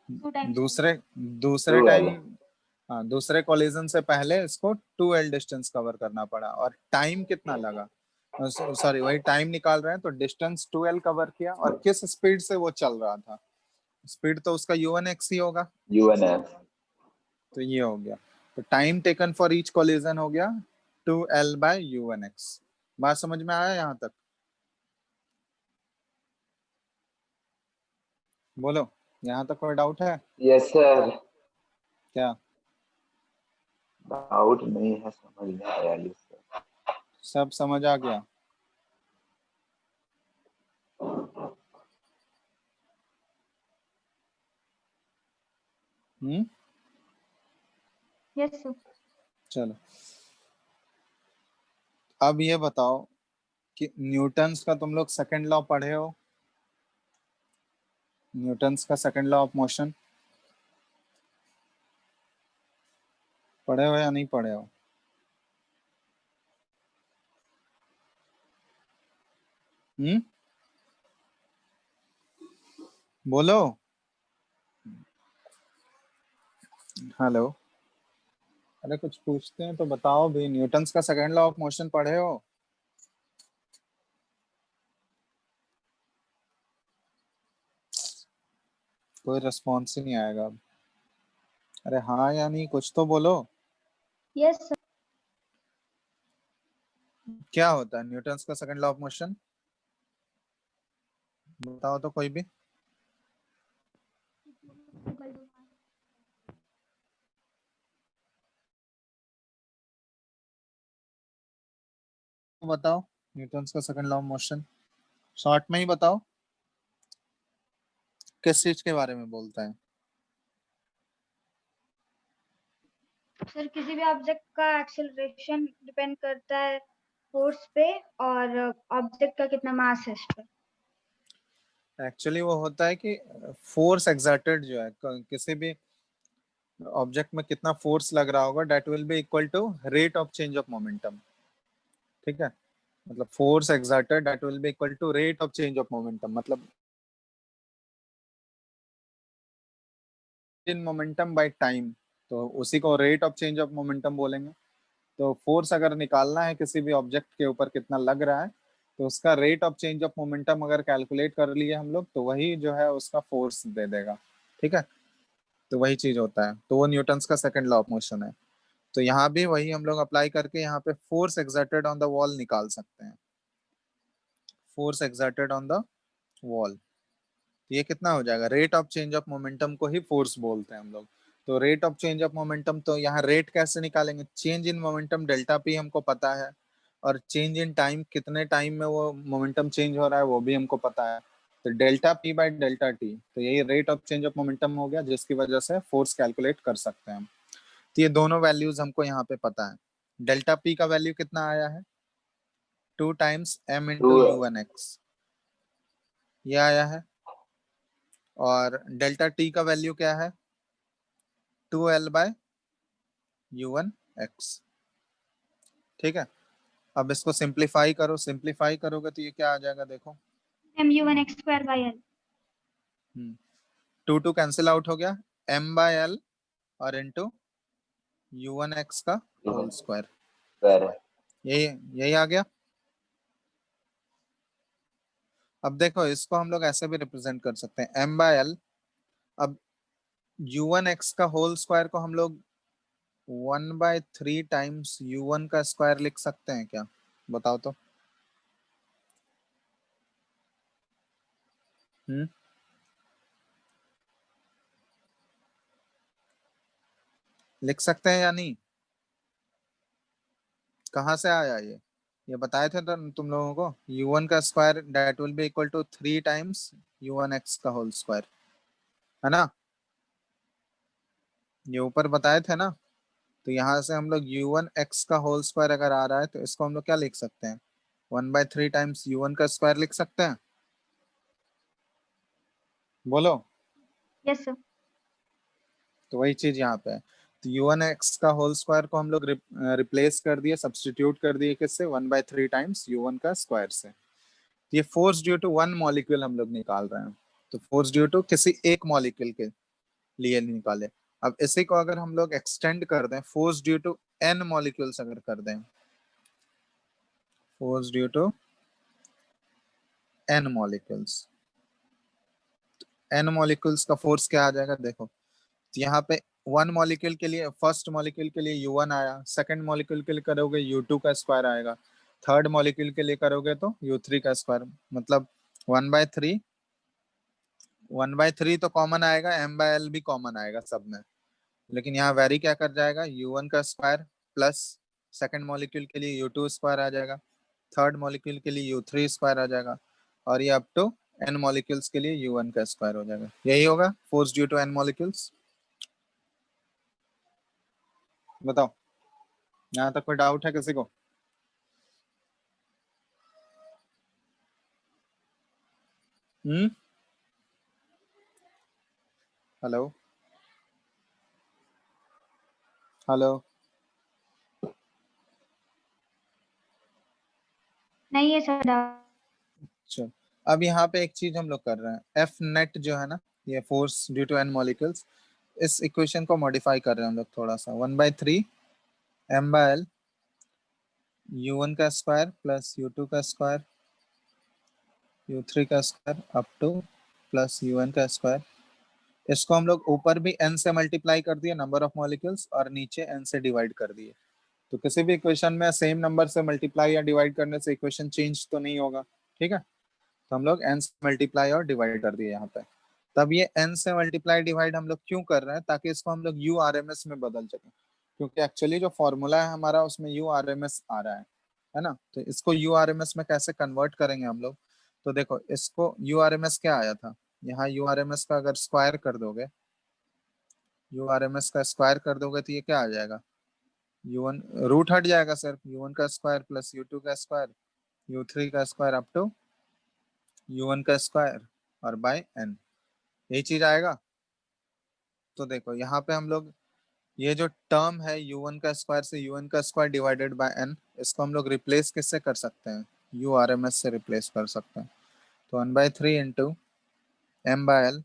2 टाइम्स। दूसरे दूसरे 2L। टाइम, हाँ दूसरे कोलिजन से पहले इसको 2L डिस्टेंस कवर करना पड़ा, और टाइम कितना लगा? सॉरी, वही टाइम निकाल रहे हैं, तो डिस्टेंस 2L कवर किया, और किस स्पीड से वो चल रहा था? स्पीड तो उसका u1x ही होगा, U1X। तो ये हो गया। तो time taken for each collision हो गया 2L/u1x। बात समझ में आया यहाँ तक? बोलो, यहाँ तक कोई डाउट है यस सर। क्या? डाउट नहीं है, समझ में आया ये सर। सब समझ आ गया? हम्म, यस सर। चलो अब ये बताओ कि न्यूटन्स का तुम लोग सेकंड लॉ पढ़े हो? न्यूटन्स का सेकंड लॉ ऑफ मोशन पढ़े हो या नहीं पढ़े हो? हम्म, बोलो। हेलो, अरे कुछ पूछते हैं तो बताओ भी, न्यूटन्स का सेकंड लॉ ऑफ मोशन पढ़े हो? कोई रिस्पॉन्स ही नहीं आएगा अब। अरे हाँ या नहीं, कुछ तो बोलो। Yes sir. क्या होता है न्यूटन्स का सेकंड लॉ ऑफ मोशन? बताओ तो कोई भी। बताओ न्यूटन्स का second law of motion, short में ही बताओ, किस चीज के बारे में बोलता है? सर किसी भी ऑब्जेक्ट का एक्सेलरेशन डिपेंड करता है फोर्स पे, और ऑब्जेक्ट का कितना मास है इस पर। एक्चुअली वो होता है कि फोर्स एक्सर्टेड जो है किसी भी ऑब्जेक्ट में कितना फोर्स लग रहा होगा, that will be equal to rate of change of momentum. ठीक है, मतलब force exerted that will be equal to rate of change of momentum, मतलब इन मोमेंटम बाय टाइम, तो उसी को rate of change of momentum बोलेंगे। तो force अगर निकालना है किसी भी ऑब्जेक्ट के ऊपर कितना लग रहा है, तो उसका rate of change of momentum अगर कैलकुलेट कर लिए हम लोग, तो वही जो है उसका फोर्स दे देगा। ठीक है, तो वही चीज होता है, तो वो न्यूटन्स का सेकंड लॉ ऑफ मोशन है। तो यहाँ भी वही हम लोग अप्लाई करके यहाँ पे force exerted on the wall निकाल सकते हैं। Force exerted on the wall, ये कितना हो जाएगा? Rate of change of momentum को ही फोर्स बोलते हैं हम लोग। तो rate of change of momentum, तो यहाँ रेट कैसे निकालेंगे? Change in momentum delta P हमको पता है, और चेंज इन टाइम, कितने टाइम में वो मोमेंटम चेंज हो रहा है वो भी हमको पता है। तो delta P by delta T, तो यही rate of change of momentum हो गया, जिसकी वजह से फोर्स कैलकुलेट कर सकते हैं हम। तो ये दोनों वैल्यूज हमको यहाँ पे पता है। डेल्टा पी का वैल्यू कितना आया है? 2 टाइम्स m × u1x, ये आया है। और डेल्टा टी का वैल्यू क्या है? 2L/u1x। ठीक है, अब इसको सिंप्लीफाई करो, सिंप्लीफाई करोगे तो ये क्या आ जाएगा देखो। mu1x² हम्म, 2 कैंसिल आउट हो गया, m/l और इंटू u1x का होल स्क्वायर, सर। यही यही आ गया। अब देखो इसको हम लोग ऐसे भी रिप्रेजेंट कर सकते हैं, m/l। अब u1x का होल स्क्वायर को हम लोग 1/3 टाइम्स u1 का स्क्वायर लिख सकते हैं क्या? बताओ तो। हम्म, लिख सकते हैं या नहीं? कहाँ से आया ये? ये बताए थे तो तुम लोगों को, u1 का square that will be equal to 3 times u1x का होल स्क्वायर, है ना? ये ऊपर बताए थे ना। तो यहाँ से हम लोग u1x का होल स्क्वायर अगर आ रहा है तो इसको हम लोग क्या लिख सकते हैं, 1/3 टाइम्स u1 का स्क्वायर लिख सकते हैं। बोलो। Yes sir. तो वही चीज यहाँ पे है। तो u1x का होल स्क्वायर को हम लोग रिप्लेस कर दिए, सब्सटीट्यूट कर दिए किससे, 1/3 टाइम्स u1 का स्क्वायर से। तो ये force due to one molecule हम लोग निकाल रहे हैं। तो फोर्स ड्यू टू किसी एक मॉलिक्यूल के लिए निकाले। अब इसी को अगर हम लोग एक्सटेंड कर दें, force due to n molecules अगर कर दें, force due to n molecules, n molecules का फोर्स क्या आ जाएगा देखो। तो यहाँ पे वन मॉलिक्यूल के लिए, फर्स्ट मॉलिक्यूल के लिए u1 आया, सेकंड मॉलिक्यूल के लिए करोगे u2 का स्क्वायर आएगा, थर्ड मॉलिक्यूल के लिए करोगे तो u3 का स्क्वायर, मतलब 1/3, 1/3 तो कॉमन आएगा, m/l भी कॉमन आएगा सब में। लेकिन यहाँ वेरी क्या कर जाएगा, u1 का स्क्वायर प्लस सेकंड मॉलिक्यूल के लिए u2 स्क्वायर आ जाएगा, थर्ड मॉलिक्यूल के लिए u3 स्क्वायर आ जाएगा, और ये अप टू n मॉलिक्यूल्स के लिए u1 का स्क्वायर हो जाएगा। यही होगा force due to n molecules. बताओ, यहाँ तक कोई डाउट है किसी को? हम्म। Hello, hello. नहीं है सर। चलो, अब यहाँ पे एक चीज हम लोग कर रहे हैं, एफ नेट जो है ना, ये force due to N molecules, इस इक्वेशन को मॉडिफाई कर रहे हैं हम लोग थोड़ा सा। 1/3 m/l u1 का स्क्वायर प्लस u2 का स्क्वायर u3 का square up two plus u1 का स्क्वायर। इसको हम लोग ऊपर भी n से मल्टीप्लाई कर दिए, नंबर ऑफ मॉलिक्यूल्स, और नीचे n से डिवाइड कर दिए। तो किसी भी इक्वेशन में सेम नंबर से मल्टीप्लाई या डिवाइड करने से इक्वेशन चेंज तो नहीं होगा, ठीक है? तो हम लोग n से मल्टीप्लाई और डिवाइड कर दिए यहाँ पे। तब ये n से मल्टीप्लाई डिवाइड हम लोग क्यों कर रहे हैं, ताकि इसको हम लोग यू आर एम एस में बदल सकें, क्योंकि एक्चुअली जो फॉर्मूला है हमारा उसमें यू आर एम एस आ रहा है ना? तो इसको यू आर एम एस में कैसे कन्वर्ट करेंगे हम लोग? तो देखो, इसको यू आर एम एस क्या आया था, यहाँ यू आर एम एस का अगर स्क्वायर कर दोगे, यू आर एम एस का स्क्वायर कर दोगे तो ये क्या आ जाएगा, u1 रूट हट जाएगा सिर्फ, u1 का स्क्वायर प्लस u2 का स्क्वायर u3 का स्क्वायर अप टू u1 का स्क्वायर और बाय n, यही चीज आएगा। तो देखो यहाँ पे हम लोग ये जो टर्म है u1 का स्क्वायर से u1 का स्क्वायर डिवाइडेड बाय n, इसको हम लोग रिप्लेस किससे कर सकते हैं, यू आर एम एस से रिप्लेस कर सकते हैं। तो 1/3 इंटू m/l,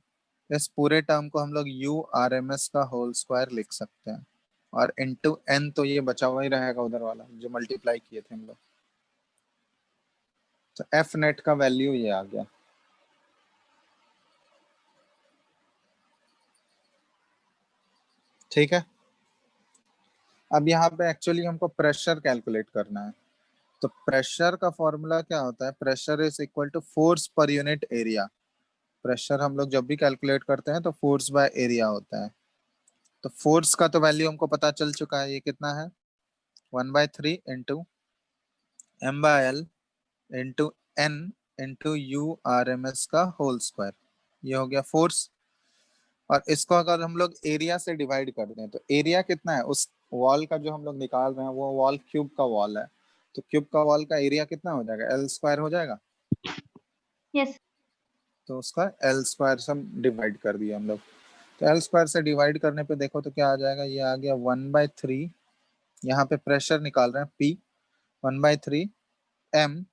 इस पूरे टर्म को हम लोग यू आर एम एस का होल स्क्वायर लिख सकते हैं, और इंटू n तो ये बचा हुआ ही रहेगा उधर वाला जो मल्टीप्लाई किए थे हम लोग। तो एफ नेट का वैल्यू ये आ गया। ठीक है, अब यहाँ पे एक्चुअली हमको प्रेशर कैलकुलेट करना है। तो प्रेशर का फॉर्मूला क्या होता है, pressure is equal to force per unit area. Pressure हम लोग जब भी कैलकुलेट करते हैं तो फोर्स बाय एरिया होता है। तो फोर्स का तो वैल्यू हमको पता चल चुका है, ये कितना है, 1/3 into m/l into n into U R M S का होल स्क्वायर, ये हो गया फोर्स। और इसको अगर हम लोग एरिया से डिवाइड कर दें तो एरिया कितना है, उस वॉल का जो हम लोग निकाल रहे हैं वो वॉल क्यूब का वॉल है, तो क्यूब का वॉल का एरिया कितना हो जाएगा, एल स्क्वायर हो जाएगा। यस। तो उसका एल स्क्वायर से डिवाइड कर दिया हम लोग। तो एल स्क्वायर से डिवाइड करने पे देखो तो क्या आ जाएगा, ये आ गया 1/3, यहाँ पे प्रेशर निकाल रहे हैं P, 1/3 m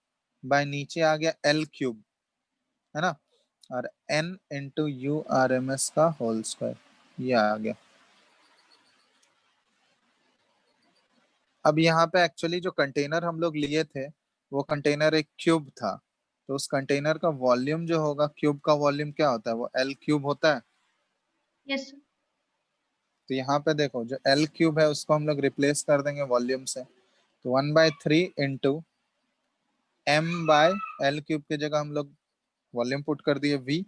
बाय नीचे आ गया एल क्यूब, है ना, और n into U R M S का होल स्क्वायर, ये आ गया। अब यहाँ पे एक्चुअली जो कंटेनर हम लोग लिए थे वो कंटेनर एक क्यूब था, तो उस कंटेनर का वॉल्यूम जो होगा, क्यूब का वॉल्यूम क्या होता है, वो एल क्यूब होता है। यस। तो यहाँ पे देखो जो एल क्यूब है उसको हम लोग रिप्लेस कर देंगे वॉल्यूम से। तो 1/3 into M by L cube की जगह हम लोग वॉल्यूम पुट कर दिए v,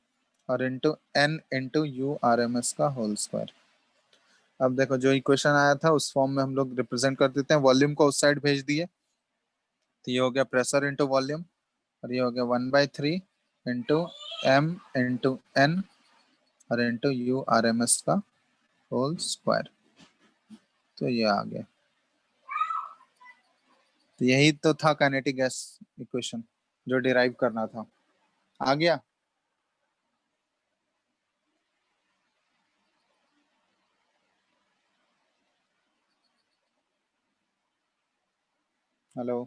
और into n into U R M S का होल स्क्वायर। अब देखो जो इक्वेशन आया था उस फॉर्म में हम लोग रिप्रेजेंट कर देते हैं, वॉल्यूम को उस साइड भेज दिए, तो ये हो गया प्रेशर इंटू वॉल्यूम, और ये हो गया 1/3 इंटू m इंटू n और into U R M S का होल स्क्वायर। तो ये आ गया। तो यही तो था काइनेटिक गैस इक्वेशन जो डिराइव करना था। आ गया? हेलो?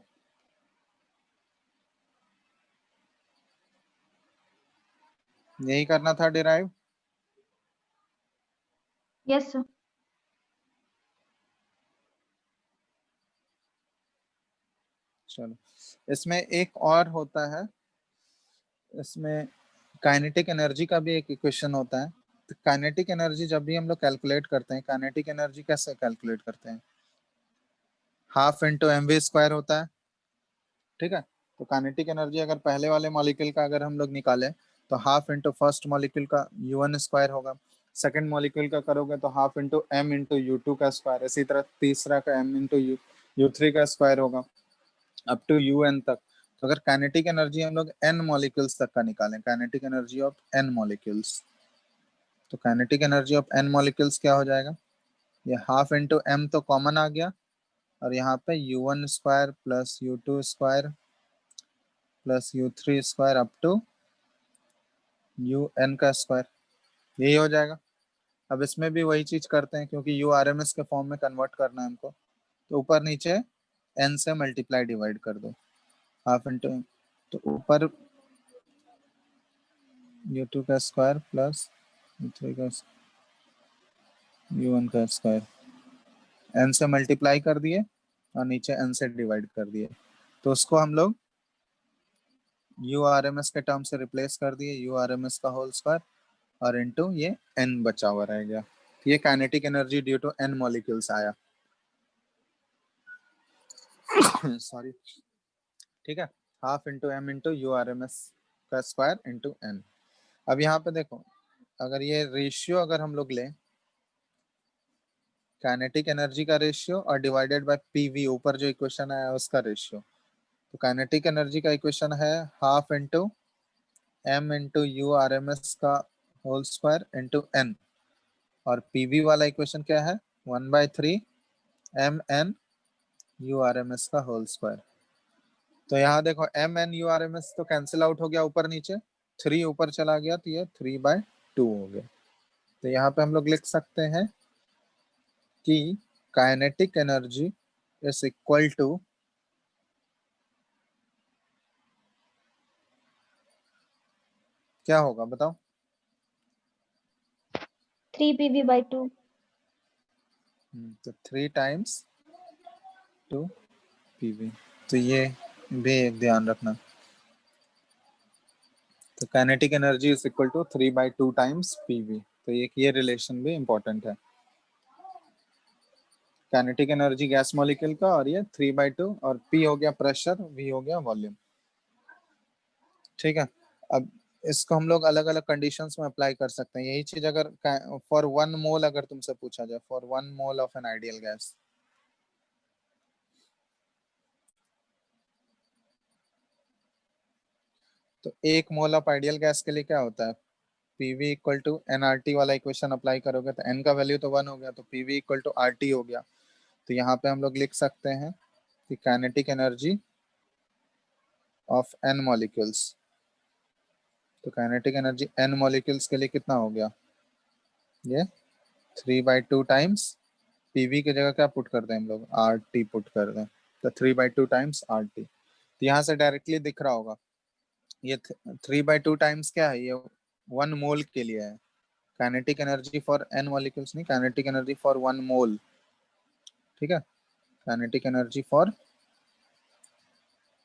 यही करना था डिराइव? Yes sir. चलो, इसमें एक और होता है, इसमें काइनेटिक एनर्जी का भी एक इक्वेशन होता है। तो काइनेटिक एनर्जी जब भी हम लोग कैलकुलेट करते हैं, काइनेटिक एनर्जी कैसे कैलकुलेट करते हैं? Half into M V square होता है, ठीक है। तो काइनेटिक एनर्जी अगर पहले वाले मॉलिक्यूल का अगर हम लोग निकालें तो हाफ इंटू फर्स्ट मॉलिक्यूल का U1 स्क्वायर होगा, सेकंड मॉलिक्यूल का करोगे तो half into M into U2 का स्क्वायर, इसी तरह तीसरा का M इंटू U3 का स्क्वायर होगा अप टू UN तक। तो अगर काइनेटिक एनर्जी हम लोग n मॉलिक्यूल्स तक का निकालें, kinetic energy of n molecules, तो kinetic energy of n molecules क्या हो जाएगा? ये हाफ इंटू M तो कॉमन आ गया, और यहाँ पे U1 square plus U2 square plus U3 square up to UN का स्क्वायर, यही हो जाएगा। अब इसमें भी वही चीज करते हैं, क्योंकि URMS के फॉर्म में कन्वर्ट करना है हमको, तो ऊपर नीचे n से मल्टीप्लाई डिवाइड कर दो, हाफ इंटू, तो ऊपर U2 का स्क्वायर प्लस U3 का U1 का स्क्वायर, n से मल्टीप्लाई कर दिए और नीचे n से डिवाइड कर दिए, तो उसको हम लोग URMS के टर्म से रिप्लेस कर दिए, URMS का होल स्क्वायर और इनटू ये n बचा हुआ रह गया। ये kinetic energy due to n molecules आया। सॉरी, ठीक है। Half into m into URMS का स्क्वायर इंटू n। अब यहाँ पे देखो, अगर ये रेशियो अगर हम लोग लें, काइनेटिक एनर्जी का रेशियो और डिवाइडेड बाय पीवी, ऊपर जो इक्वेशन आया उसका रेशियो, तो काइनेटिक एनर्जी का इक्वेशन है half into m into URMS का होल स्क्वायर इंटू n, और पीवी वाला इक्वेशन क्या है? 1/3 mn URMS का होल स्क्वायर। तो यहाँ देखो mn URMS तो कैंसिल आउट हो गया ऊपर नीचे, 3 ऊपर चला गया तो ये 3/2 हो गया। तो यहाँ पे हम लोग लिख सकते हैं कि kinetic energy is equal to, क्या होगा बताओ? 3 PV/2। तो 3 टाइम्स 2 PV। तो ये भी एक ध्यान रखना, तो kinetic energy is equal to 3/2 times PV। तो ये रिलेशन भी इंपॉर्टेंट है, काइनेटिक एनर्जी गैस मॉलिक्यूल का, और ये 3/2, और P हो गया प्रेशर, V हो गया वॉल्यूम, ठीक है। अब इसको हम लोग अलग अलग कंडीशंस में अप्लाई कर सकते हैं। यही चीज अगर फॉर 1 मोल अगर तुमसे पूछा जाए, for 1 mole of an ideal gas, तो 1 मोल ऑफ आइडियल गैस के लिए क्या होता है? पीवी इक्वल टू एनआरटी वाला इक्वेशन अप्लाई करोगे तो एन का वैल्यू तो 1 हो गया, तो पीवी इक्वल टू आरटी हो गया। तो यहाँ पे हम लोग लिख सकते हैं कि kinetic energy of N molecules, तो काइनेटिक एनर्जी एन मॉलिक्यूल्स के लिए कितना हो गया? ये 3/2 टाइम्स पीवी की जगह क्या पुट कर दें हम लोग? आर टी पुट कर दें, तो 3/2 टाइम्स आर टी। तो यहाँ से डायरेक्टली दिख रहा होगा, ये 3/2 टाइम्स क्या है? ये 1 मोल के लिए है। Kinetic energy for N molecules नहीं, काइनेटिक एनर्जी फॉर 1 मोल, ठीक है। Kinetic energy for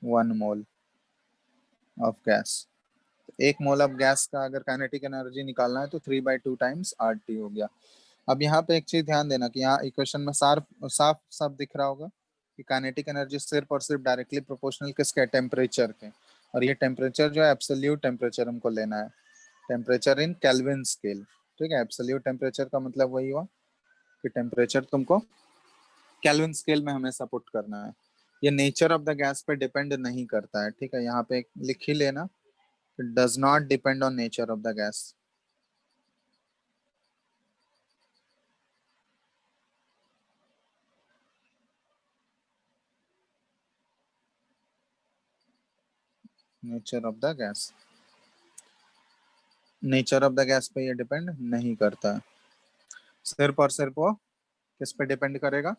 1 mole of gas, 1 mole of gas का अगर काइनेटिक एनर्जी निकालना है तो 3/2 टाइम्स आर टी हो गया। अब यहाँ पे एक चीज ध्यान देना कि यहाँ इक्वेशन में साफ साफ साफ दिख रहा होगा कि काइनेटिक एनर्जी सिर्फ और सिर्फ डायरेक्टली प्रोपोर्शनल किसके? टेम्परेचर के, और ये टेम्परेचर जो है एब्सोल्यूट टेम्परेचर हमको लेना है, टेम्परेचर इन केल्विन स्केल, ठीक है। एब्सोल्यूट टेम्परेचर का मतलब वही हुआ कि टेम्परेचर तुमको केल्विन स्केल में हमेशा पुट करना है। ये नेचर ऑफ द गैस पे डिपेंड नहीं करता है, ठीक है, यहाँ पे लिख ही लेना, does not depend on nature of the gas. Nature of the gas, nature of the gas पे ये डिपेंड नहीं करता है। सिर्फ और सिर्फ वो किस पे डिपेंड करेगा,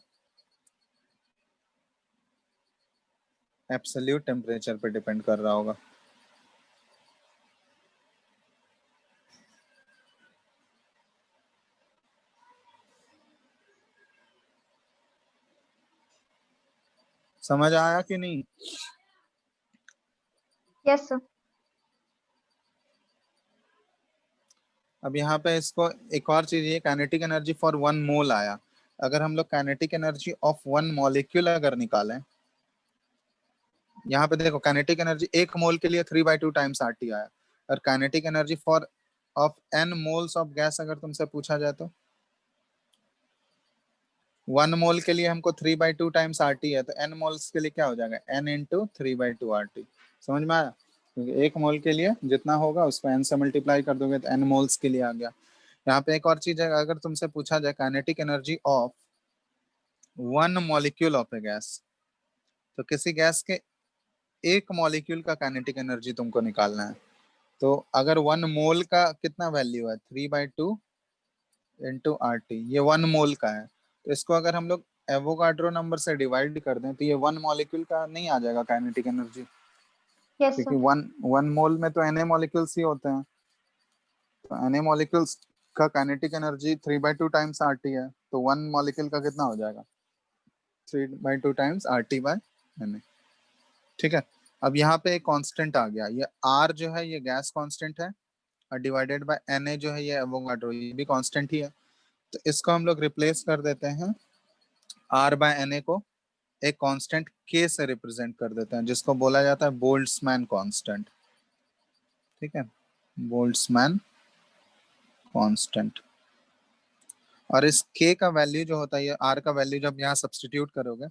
एब्सोल्यूट टेम्परेचर पे डिपेंड कर रहा होगा। समझ आया कि नहीं? Yes sir. अब यहाँ पे इसको एक और चीज, ये काइनेटिक एनर्जी फॉर 1 मोल आया। अगर हम लोग काइनेटिक एनर्जी ऑफ 1 मॉलिक्यूल अगर निकालें, यहाँ पे देखो काइनेटिक एनर्जी 1 मोल के लिए 3/2 टाइम्स RT आया, और kinetic energy for of n moles of gas अगर तुमसे पूछा जाए तो 1 मोल के लिए हमको 3/2 टाइम्स RT है, तो n मोल्स के लिए क्या हो जाएगा, n इंटू 3/2 RT। समझ में आया? क्योंकि 1 मोल के लिए जितना होगा उसको n से मल्टीप्लाई कर दोगे तो n मोल्स के लिए आ गया। यहाँ पे एक और चीज है, अगर तुमसे पूछा जाए kinetic energy of 1 molecule of a gas, तो किसी गैस के 1 मॉलिक्यूल का काइनेटिक एनर्जी तुमको निकालना है। तो अगर 1 मोल का कितना वैल्यू है, 3/2 इंटू RT, ये 1 मोल का है, तो इसको अगर हम लोग एवोगाड्रो नंबर से डिवाइड कर दें तो ये 1 मॉलिक्यूल का नहीं आ जाएगा काइनेटिक एनर्जी, यस क्योंकि सर। वन मोल में तो Na मॉलिक्यूल्स ही होते हैं, तो Na मॉलिक्यूल्स का काइनेटिक एनर्जी 3/2 टाइम्स RT है, तो 1 मॉलिक्यूल का कितना हो जाएगा, 3/2 टाइम्स RT बाय Na। ठीक है, अब यहाँ पे एक कांस्टेंट आ गया, ये R जो है ये गैस कांस्टेंट है, और डिवाइडेड बाय Na जो है ये एवोगाड्रो, ये भी कांस्टेंट ही है। तो इसको हम लोग रिप्लेस कर देते हैं, R बाय Na को एक कांस्टेंट K से रिप्रेजेंट कर देते हैं, जिसको बोला जाता है बोल्ट्जमैन कांस्टेंट। ठीक है, बोल्ट्जमैन कांस्टेंट। और इस K का वैल्यू जो होता है, ये R का वैल्यू जब यहाँ सब्सटीट्यूट करोगे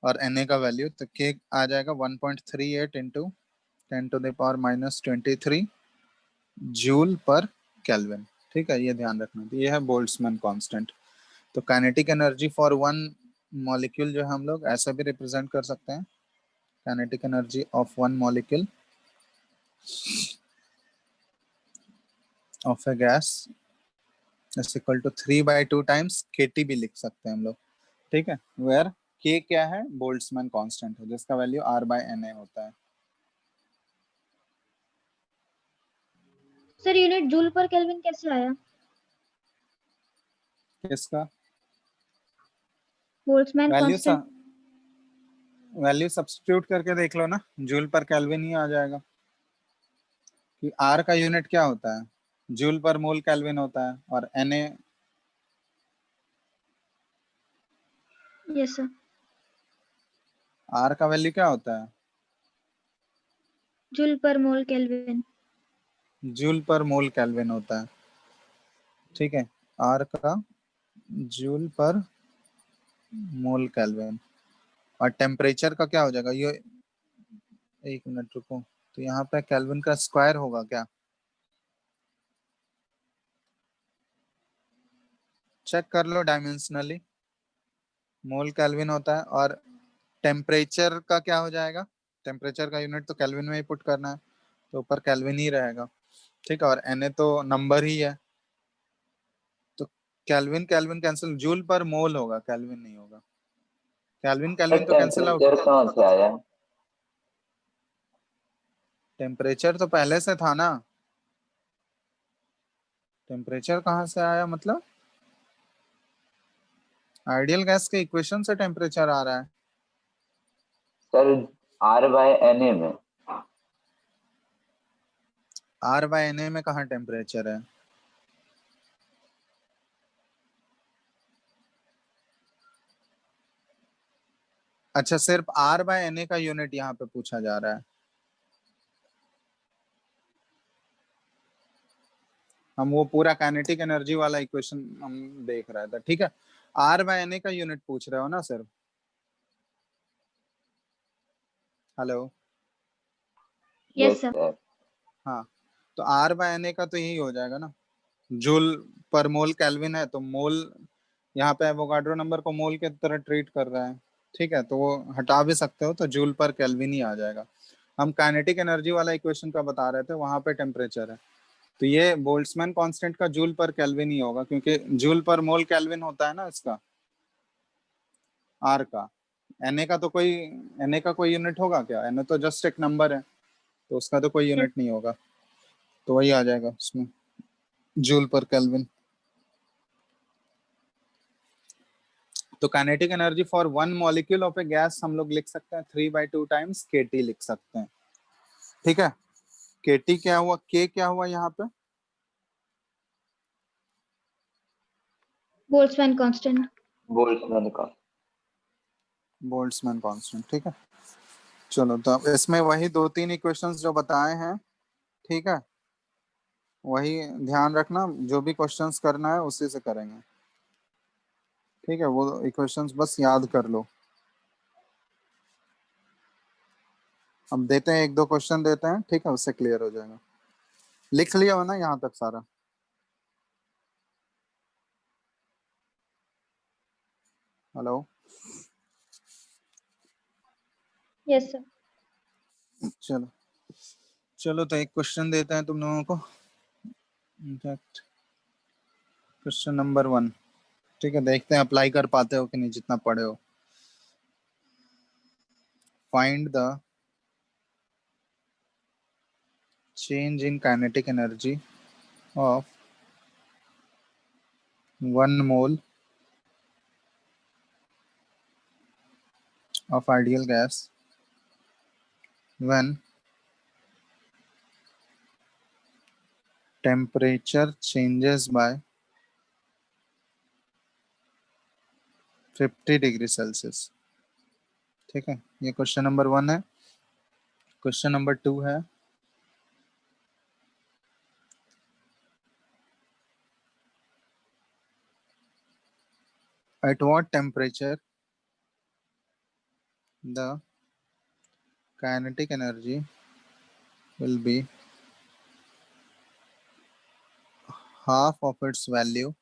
और Na का वैल्यू, तो K आ जाएगा 1.38 इंटू 10⁻⁻23 जूल पर केल्विन। ठीक है, ये ध्यान रखना, तो ये है बोल्ट्जमैन कांस्टेंट। तो काइनेटिक एनर्जी फॉर 1 मॉलिक्यूल जो हम लोग ऐसा भी रिप्रेजेंट कर सकते हैं, kinetic energy of 1 molecule of a gas is equal to 3/2 times KT भी लिख सकते हैं हम लोग। ठीक है, वेयर K क्या है, बोल्ट्जमैन कांस्टेंट है, जिसका वैल्यू R बाय Na होता है। सर यूनिट जूल पर केल्विन कैसे आया? किसका? बोल्ट्जमैन वैल्यू सा कांस्टेंट। वैल्यू सब्स्टिट्यूट करके देख लो ना, जूल पर केल्विन ही आ जाएगा, कि R का यूनिट क्या होता है, जूल पर मोल केल्विन होता है, और Na यस सर। R का वैल्यू क्या होता है, जूल पर मोल केल्विन। जूल पर मोल केल्विन होता है। ठीक है, R का जूल पर मोल केल्विन, और टेम्परेचर का क्या हो जाएगा, ये 1 मिनट रुको, तो यहाँ पे केल्विन का स्क्वायर होगा क्या, चेक कर लो डायमेंशनली। मोल केल्विन होता है, और टेम्परेचर का क्या हो जाएगा, टेम्परेचर का यूनिट तो केल्विन में ही पुट करना है, तो ऊपर केल्विन ही रहेगा। ठीक है, और Na तो नंबर ही है, तो केल्विन केल्विन कैंसिल, जूल पर मोल होगा, केल्विन नहीं होगा, केल्विन केल्विन तो कैंसिल आउट। टेम्परेचर कहाँ से आया? टेम्परेचर तो पहले से था ना, टेम्परेचर कहाँ से आया मतलब, आइडियल गैस के इक्वेशन से टेम्परेचर आ रहा है। सर R बाय Na में। R बाय Na में कहाँ टेम्परेचर है, अच्छा सिर्फ R बाय Na का यूनिट यहाँ पे पूछा जा रहा है। हम वो पूरा काइनेटिक एनर्जी वाला इक्वेशन हम देख रहे थे। ठीक है, R बाय Na का यूनिट पूछ रहे हो ना सिर्फ, हेलो। Yes sir. सर। हाँ, तो आर बाय एन ए का तो यही हो जाएगा ना, जूल पर मोल केल्विन है, तो मोल यहाँ पे एवोगाड्रो नंबर को मोल के तरह ट्रीट कर रहा है। ठीक है, तो वो हटा भी सकते हो, तो जूल पर केल्विन ही आ जाएगा। हम काइनेटिक एनर्जी वाला इक्वेशन का बता रहे थे, वहां पे टेम्परेचर है, तो ये बोल्ट्जमैन कांस्टेंट का जूल पर केल्विन ही होगा, क्योंकि जूल पर मोल केल्विन होता है ना इसका, आर का। एनए का तो कोई, एनए का कोई यूनिट होगा क्या? एनए तो जस्ट एक नंबर है, तो उसका तो कोई यस। यूनिट नहीं होगा, तो वही आ जाएगा उसमें, जूल पर केल्विन। तो kinetic energy for one molecule of a gas हम लोग लिख सकते हैं 3/2 टाइम्स के टी लिख सकते हैं। ठीक है, के टी क्या हुआ, के क्या हुआ यहाँ पे? Boltzmann constant. बोल्ट्जमैन का। Boltzmann constant. ठीक है, चलो तो अब इसमें वही दो तीन इक्वेशंस जो बताए हैं, ठीक है, वही ध्यान रखना, जो भी क्वेश्चंस करना है उसी से करेंगे। ठीक है, वो इक्वेशंस बस याद कर लो। अब देते हैं, एक दो क्वेश्चन देते हैं, ठीक है, उससे क्लियर हो जाएगा। लिख लिया हो ना यहाँ तक सारा? हेलो। Yes sir. चलो, चलो तो एक क्वेश्चन देते हैं तुम लोगों को, इनफैक्ट क्वेश्चन नंबर 1। ठीक है, देखते हैं अप्लाई कर पाते हो कि नहीं जितना पढ़े हो। Find the change in kinetic energy of 1 mole of ideal gas when temperature changes by 50 degree Celsius. ठीक है, ये क्वेश्चन नंबर 1 है। क्वेश्चन नंबर 2 है, at what temperature the kinetic energy will be half of its value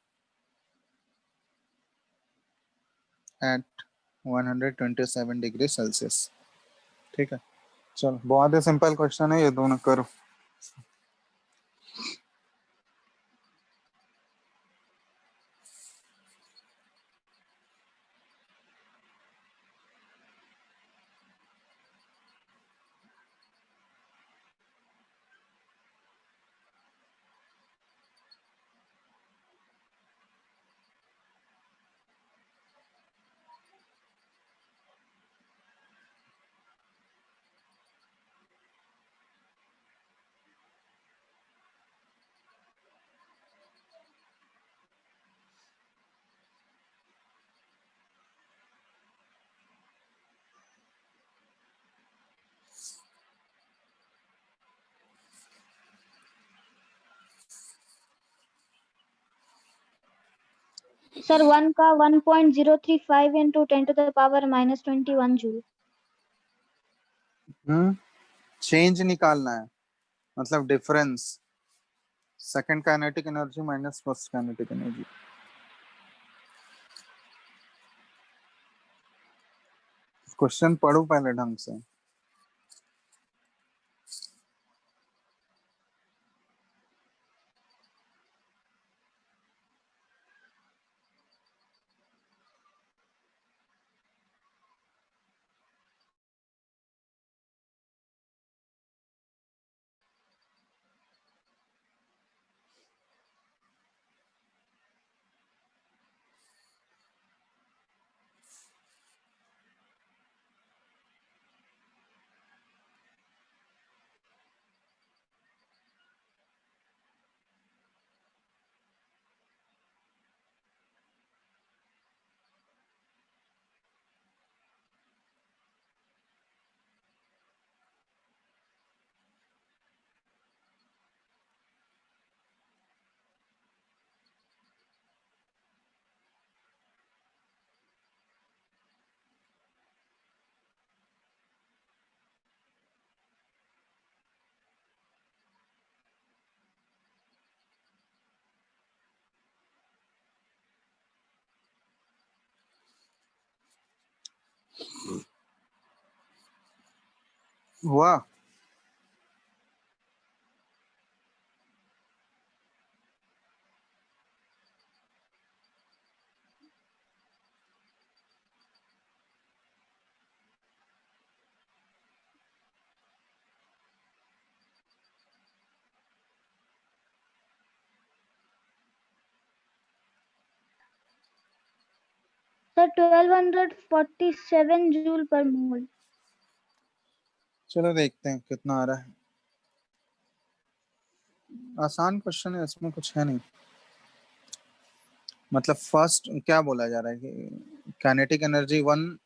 at 127 degree Celsius. ठीक है, चलो बहुत ही simple question है, ये दोनों करो। सर 1 का 1.035 इंटू 10⁻⁻21 जूल। चेंज निकालना है, मतलब difference, second kinetic energy minus first kinetic energy. Question पढ़ो पहले ढंग से। हुआ। सर 1247 जूल पर मोल। चलो देखते हैं कितना आ रहा है। आसान क्वेश्चन है, इसमें कुछ है नहीं। मतलब फर्स्ट क्या बोला जा रहा है कि काइनेटिक एनर्जी वन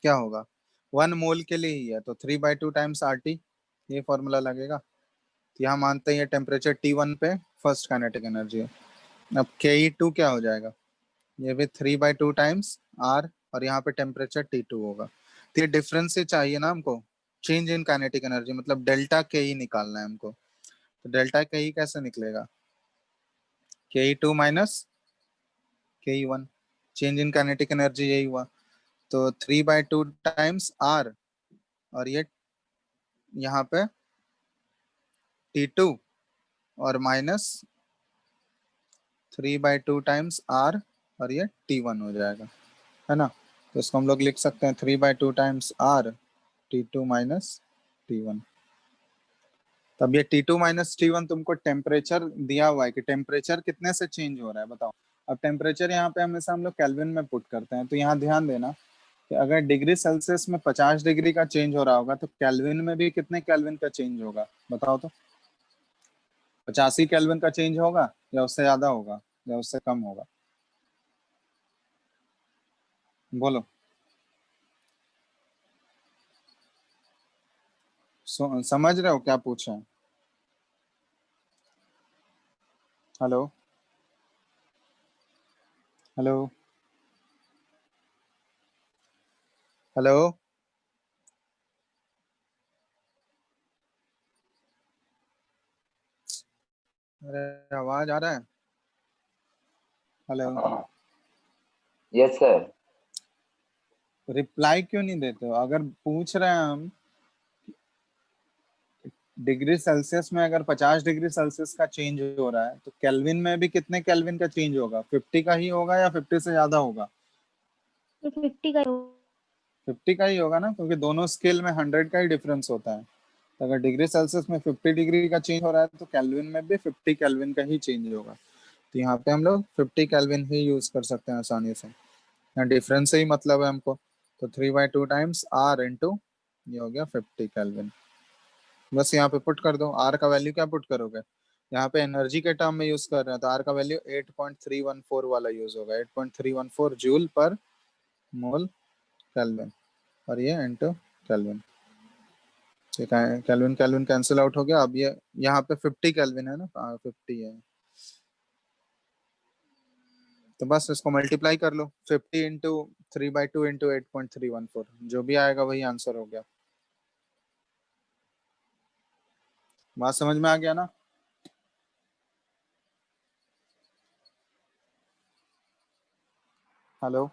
क्या होगा, 1 मोल के लिए ही है, तो 3/2 टाइम्स RT, ये फॉर्मूला लगेगा। तो यहाँ मानते हैं टेम्परेचर T1 पे फर्स्ट काइनेटिक एनर्जी है। अब Ke2 क्या हो जाएगा, ये भी 3/2 टाइम्स R, और यहाँ पे टेम्परेचर T2 होगा। तो ये डिफरेंस से चाहिए ना हमको, चेंज इन काइनेटिक एनर्जी, मतलब डेल्टा Ke निकालना है हमको। तो डेल्टा Ke कैसे निकलेगा, Ke2 - Ke1, change in kinetic energy यही हुआ। तो 3/2 टाइम्स R, और ये यहाँ पे T2, और माइनस 3/2 टाइम्स R, और ये T1 हो जाएगा, है ना। तो इसको हम लोग लिख सकते हैं 3/2 टाइम्स R, T2 - T1। तब ये T2 - T1 तुमको टेम्परेचर दिया हुआ है कि टेम्परेचर कितने से चेंज हो रहा है, बताओ। अब टेम्परेचर यहाँ पे हमेशा हम लोग केल्विन में पुट करते हैं, तो यहाँ ध्यान देना कि अगर डिग्री सेल्सियस में 50 डिग्री का चेंज हो रहा होगा, तो केल्विन में भी कितने केल्विन का चेंज होगा, बताओ तो। 85 केल्विन का चेंज होगा, या उससे ज्यादा होगा, या उससे कम होगा, बोलो। समझ रहे हो क्या पूछा है? Hello, hello, hello. अरे आवाज आ रहा है? हेलो। Yes sir. रिप्लाई क्यों नहीं देते हो, अगर पूछ रहे हैं हम डिग्री सेल्सियस में अगर 50 डिग्री सेल्सियस का चेंज हो रहा है, तो केल्विन में भी कितने केल्विन का चेंज होगा, 50 का ही होगा या 50 से ज्यादा होगा? तो 50 का 50 का ही होगा ना, क्योंकि दोनों स्केल में 100 का ही डिफरेंस होता है। तो अगर डिग्री सेल्सियस में 50 डिग्री का चेंज हो रहा है, तो केल्विन में भी 50 केल्विन का ही चेंज होगा। तो यहाँ पे हम लोग 50 केल्विन ही यूज कर सकते हैं आसानी से, यहाँ डिफरेंस से ही मतलब है हमको। तो 3/2 टाइम्स R इंटू ये हो गया 50 केल्विन। बस यहाँ पे पुट कर दो, R का वैल्यू क्या पुट करोगे, यहाँ पे एनर्जी के टर्म में यूज कर रहे हैं, तो R का वैल्यू 8.314 वाला यूज होगा, 8.314 जूल पर मोल केल्विन, और ये इंटू केल्विन। ठीक है, केल्विन केल्विन कैंसिल आउट हो गया। अब ये यहाँ पे 50 केल्विन है ना, 50 है, तो बस इसको मल्टीप्लाई कर लो, 50 इंटू 3/2 इंटू 8.314, जो भी आएगा वही आंसर हो गया। बात समझ में आ गया ना? हेलो,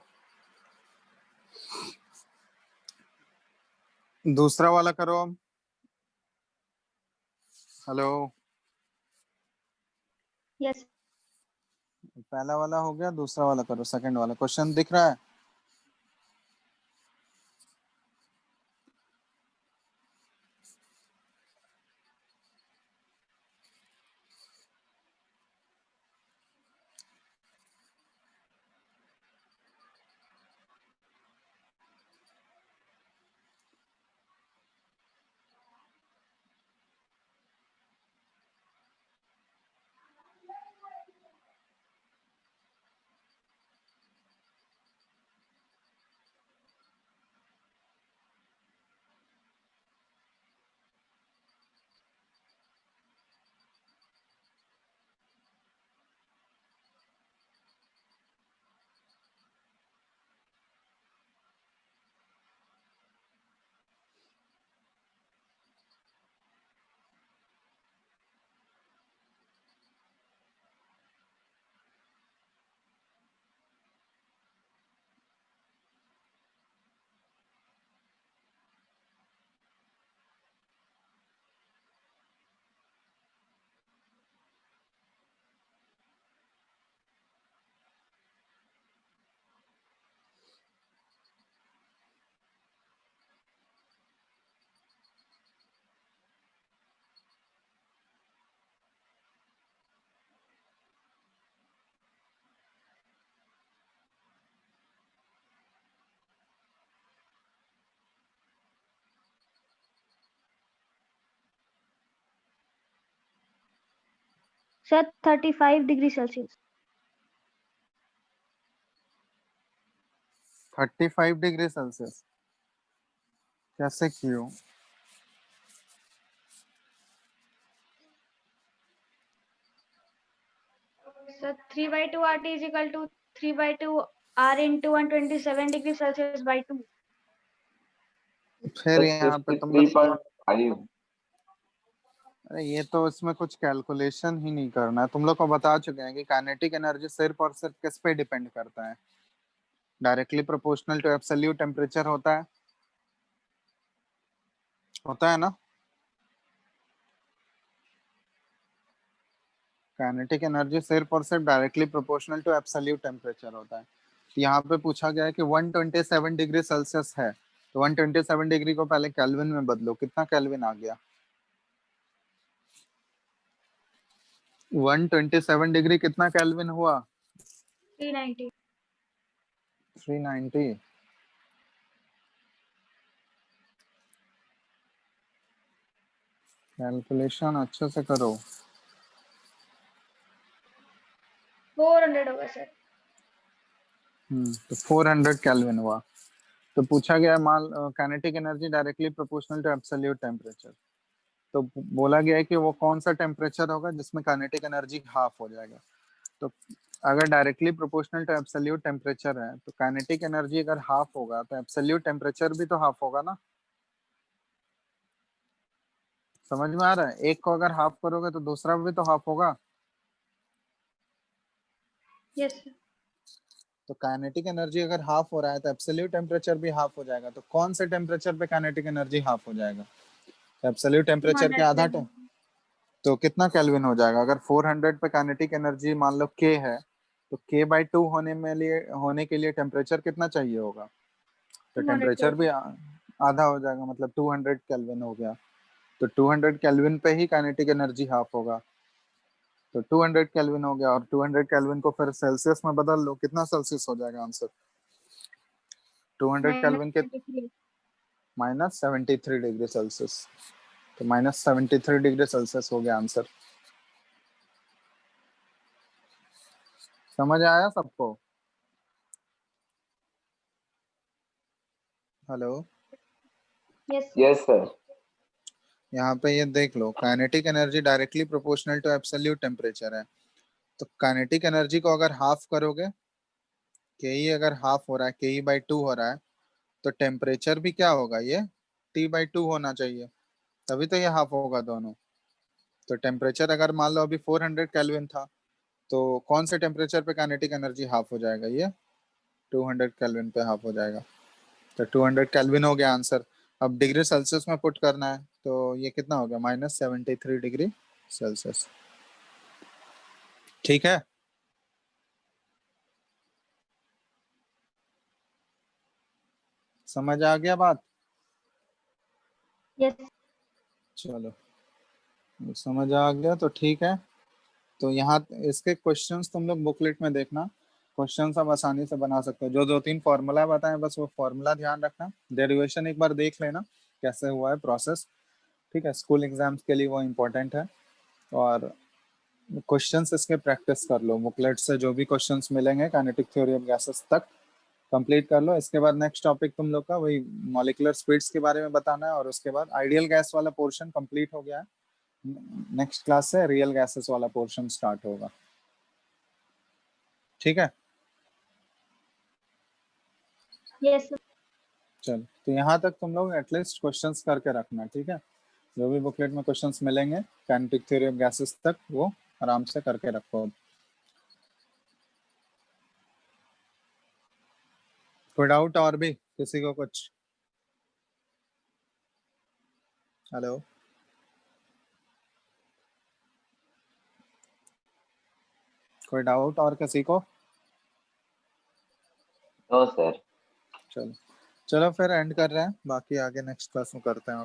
दूसरा वाला करो अब। हेलो, यस पहला वाला हो गया, दूसरा वाला करो, सेकंड वाला क्वेश्चन दिख रहा है? Sir 35 degree Celsius. 35 degree Celsius कैसे क्यों? Sir 3/2 RT is equal to 3/2 R into 127 degree Celsius by 2। फिर यहाँ पे तुम लोग 53.5। अरे ये तो इसमें कुछ कैलकुलेशन ही नहीं करना है। तुम लोग को बता चुके हैं कि काइनेटिक एनर्जी सिर्फ और सिर्फ किस पे डिपेंड करता है, directly proportional to absolute temperature होता है ना। काइनेटिक एनर्जी सिर्फ और सिर्फ directly proportional to absolute temperature होता है। तो यहाँ पे पूछा गया है कि 127 डिग्री सेल्सियस है, तो 127 डिग्री को पहले केल्विन में बदलो, कितना केल्विन आ गया? 127 डिग्री कितना केल्विन हुआ? 390। 390। कैलकुलेशन अच्छे से करो। 400 होगा सर। तो 400 केल्विन हुआ। तो पूछा गया mean kinetic energy directly proportional to absolute temperature, तो बोला गया है कि वो कौन सा टेम्परेचर होगा जिसमें काइनेटिक एनर्जी हाफ हो जाएगा। तो अगर directly proportional to absolute temperature है तो काइनेटिक एनर्जी अगर हाफ होगा तो एब्सोल्यूट टेम्परेचर भी तो हाफ होगा ना। समझ में आ रहा है? एक को अगर हाफ करोगे तो दूसरा भी तो हाफ होगा। Yes sir. तो काइनेटिक एनर्जी अगर हाफ हो रहा है तो एब्सोल्यूट टेम्परेचर भी हाफ हो जाएगा। तो कौन से टेम्परेचर पे काइनेटिक एनर्जी हाफ हो जाएगा? एब्सोल्यूट टेम्परेचर के 200 आधा तो कितना केल्विन हो जाएगा? अगर 400 पे काइनेटिक एनर्जी मान लो के है, तो k/2 होने के लिए टेम्परेचर कितना चाहिए होगा? तो 200 टेम्परेचर भी आधा हो जाएगा, मतलब 200 केल्विन हो गया। तो 200 केल्विन पे ही काइनेटिक एनर्जी हाफ होगा। तो 200 केल्विन हो गया, और 200 केल्विन को फिर सेल्सियस में बदल लो, कितना सेल्सियस हो जाएगा आंसर? 200 केल्विन के -73। -73 डिग्री सेल्सियस। तो -73 डिग्री सेल्सियस हो गया आंसर। समझ आया सबको? हेलो। Yes yes sir. यहाँ पे ये देख लो, kinetic energy directly proportional to absolute temperature है। तो काइनेटिक एनर्जी को अगर हाफ करोगे, के ई अगर हाफ हो रहा है, ke/2 हो रहा है, तो टेम्परेचर भी क्या होगा? ये T/2 होना चाहिए, तभी तो ये हाफ होगा दोनों। तो टेम्परेचर अगर मान लो अभी 400 केल्विन था, तो कौन से टेम्परेचर पे काइनेटिक एनर्जी हाफ हो जाएगा? ये 200 केल्विन पे हाफ हो जाएगा। तो 200 केल्विन हो गया आंसर। अब डिग्री सेल्सियस में पुट करना है, तो ये कितना हो गया? -73 डिग्री सेल्सियस। ठीक है। समझ आ गया बात? यस। चलो, समझ आ गया तो ठीक है। तो यहाँ इसके क्वेश्चंस तुम लोग बुकलेट में देखना, क्वेश्चंस आप आसानी से बना सकते हो। जो 2-3 फॉर्मूला बताए बस वो फॉर्मूला ध्यान रखना, डेरिवेशन एक बार देख लेना कैसे हुआ है प्रोसेस। ठीक है, स्कूल एग्जाम्स के लिए वो इम्पोर्टेंट है। और क्वेश्चंस इसके प्रैक्टिस कर लो, बुकलेट से जो भी क्वेश्चंस मिलेंगे काइनेटिक थ्योरी ऑफ गैसेस तक कंप्लीट कर लो। इसके बाद नेक्स्ट टॉपिक तुम लोग का वही मॉलिक्यूलर स्पीड्स के बारे में बताना है, और उसके बाद आइडियल गैस वाला पोर्शन कंप्लीट हो गया है। नेक्स्ट क्लास से रियल गैसेस वाला पोर्शन स्टार्ट होगा। ठीक है। यस चल, तो यहाँ तक तुम लोग एटलीस्ट क्वेश्चंस करके रखना। ठीक है, जो भी बुकलेट में क्वेश्चंस मिलेंगे काइनेटिक थ्योरी ऑफ गैसेस तक वो आराम से करके रखो। कोई डाउट और भी किसी को कुछ? हेलो। कोई डाउट और किसी को? No sir. चलो चलो फिर एंड कर रहे हैं, बाकी आगे नेक्स्ट क्लास में करते हैं।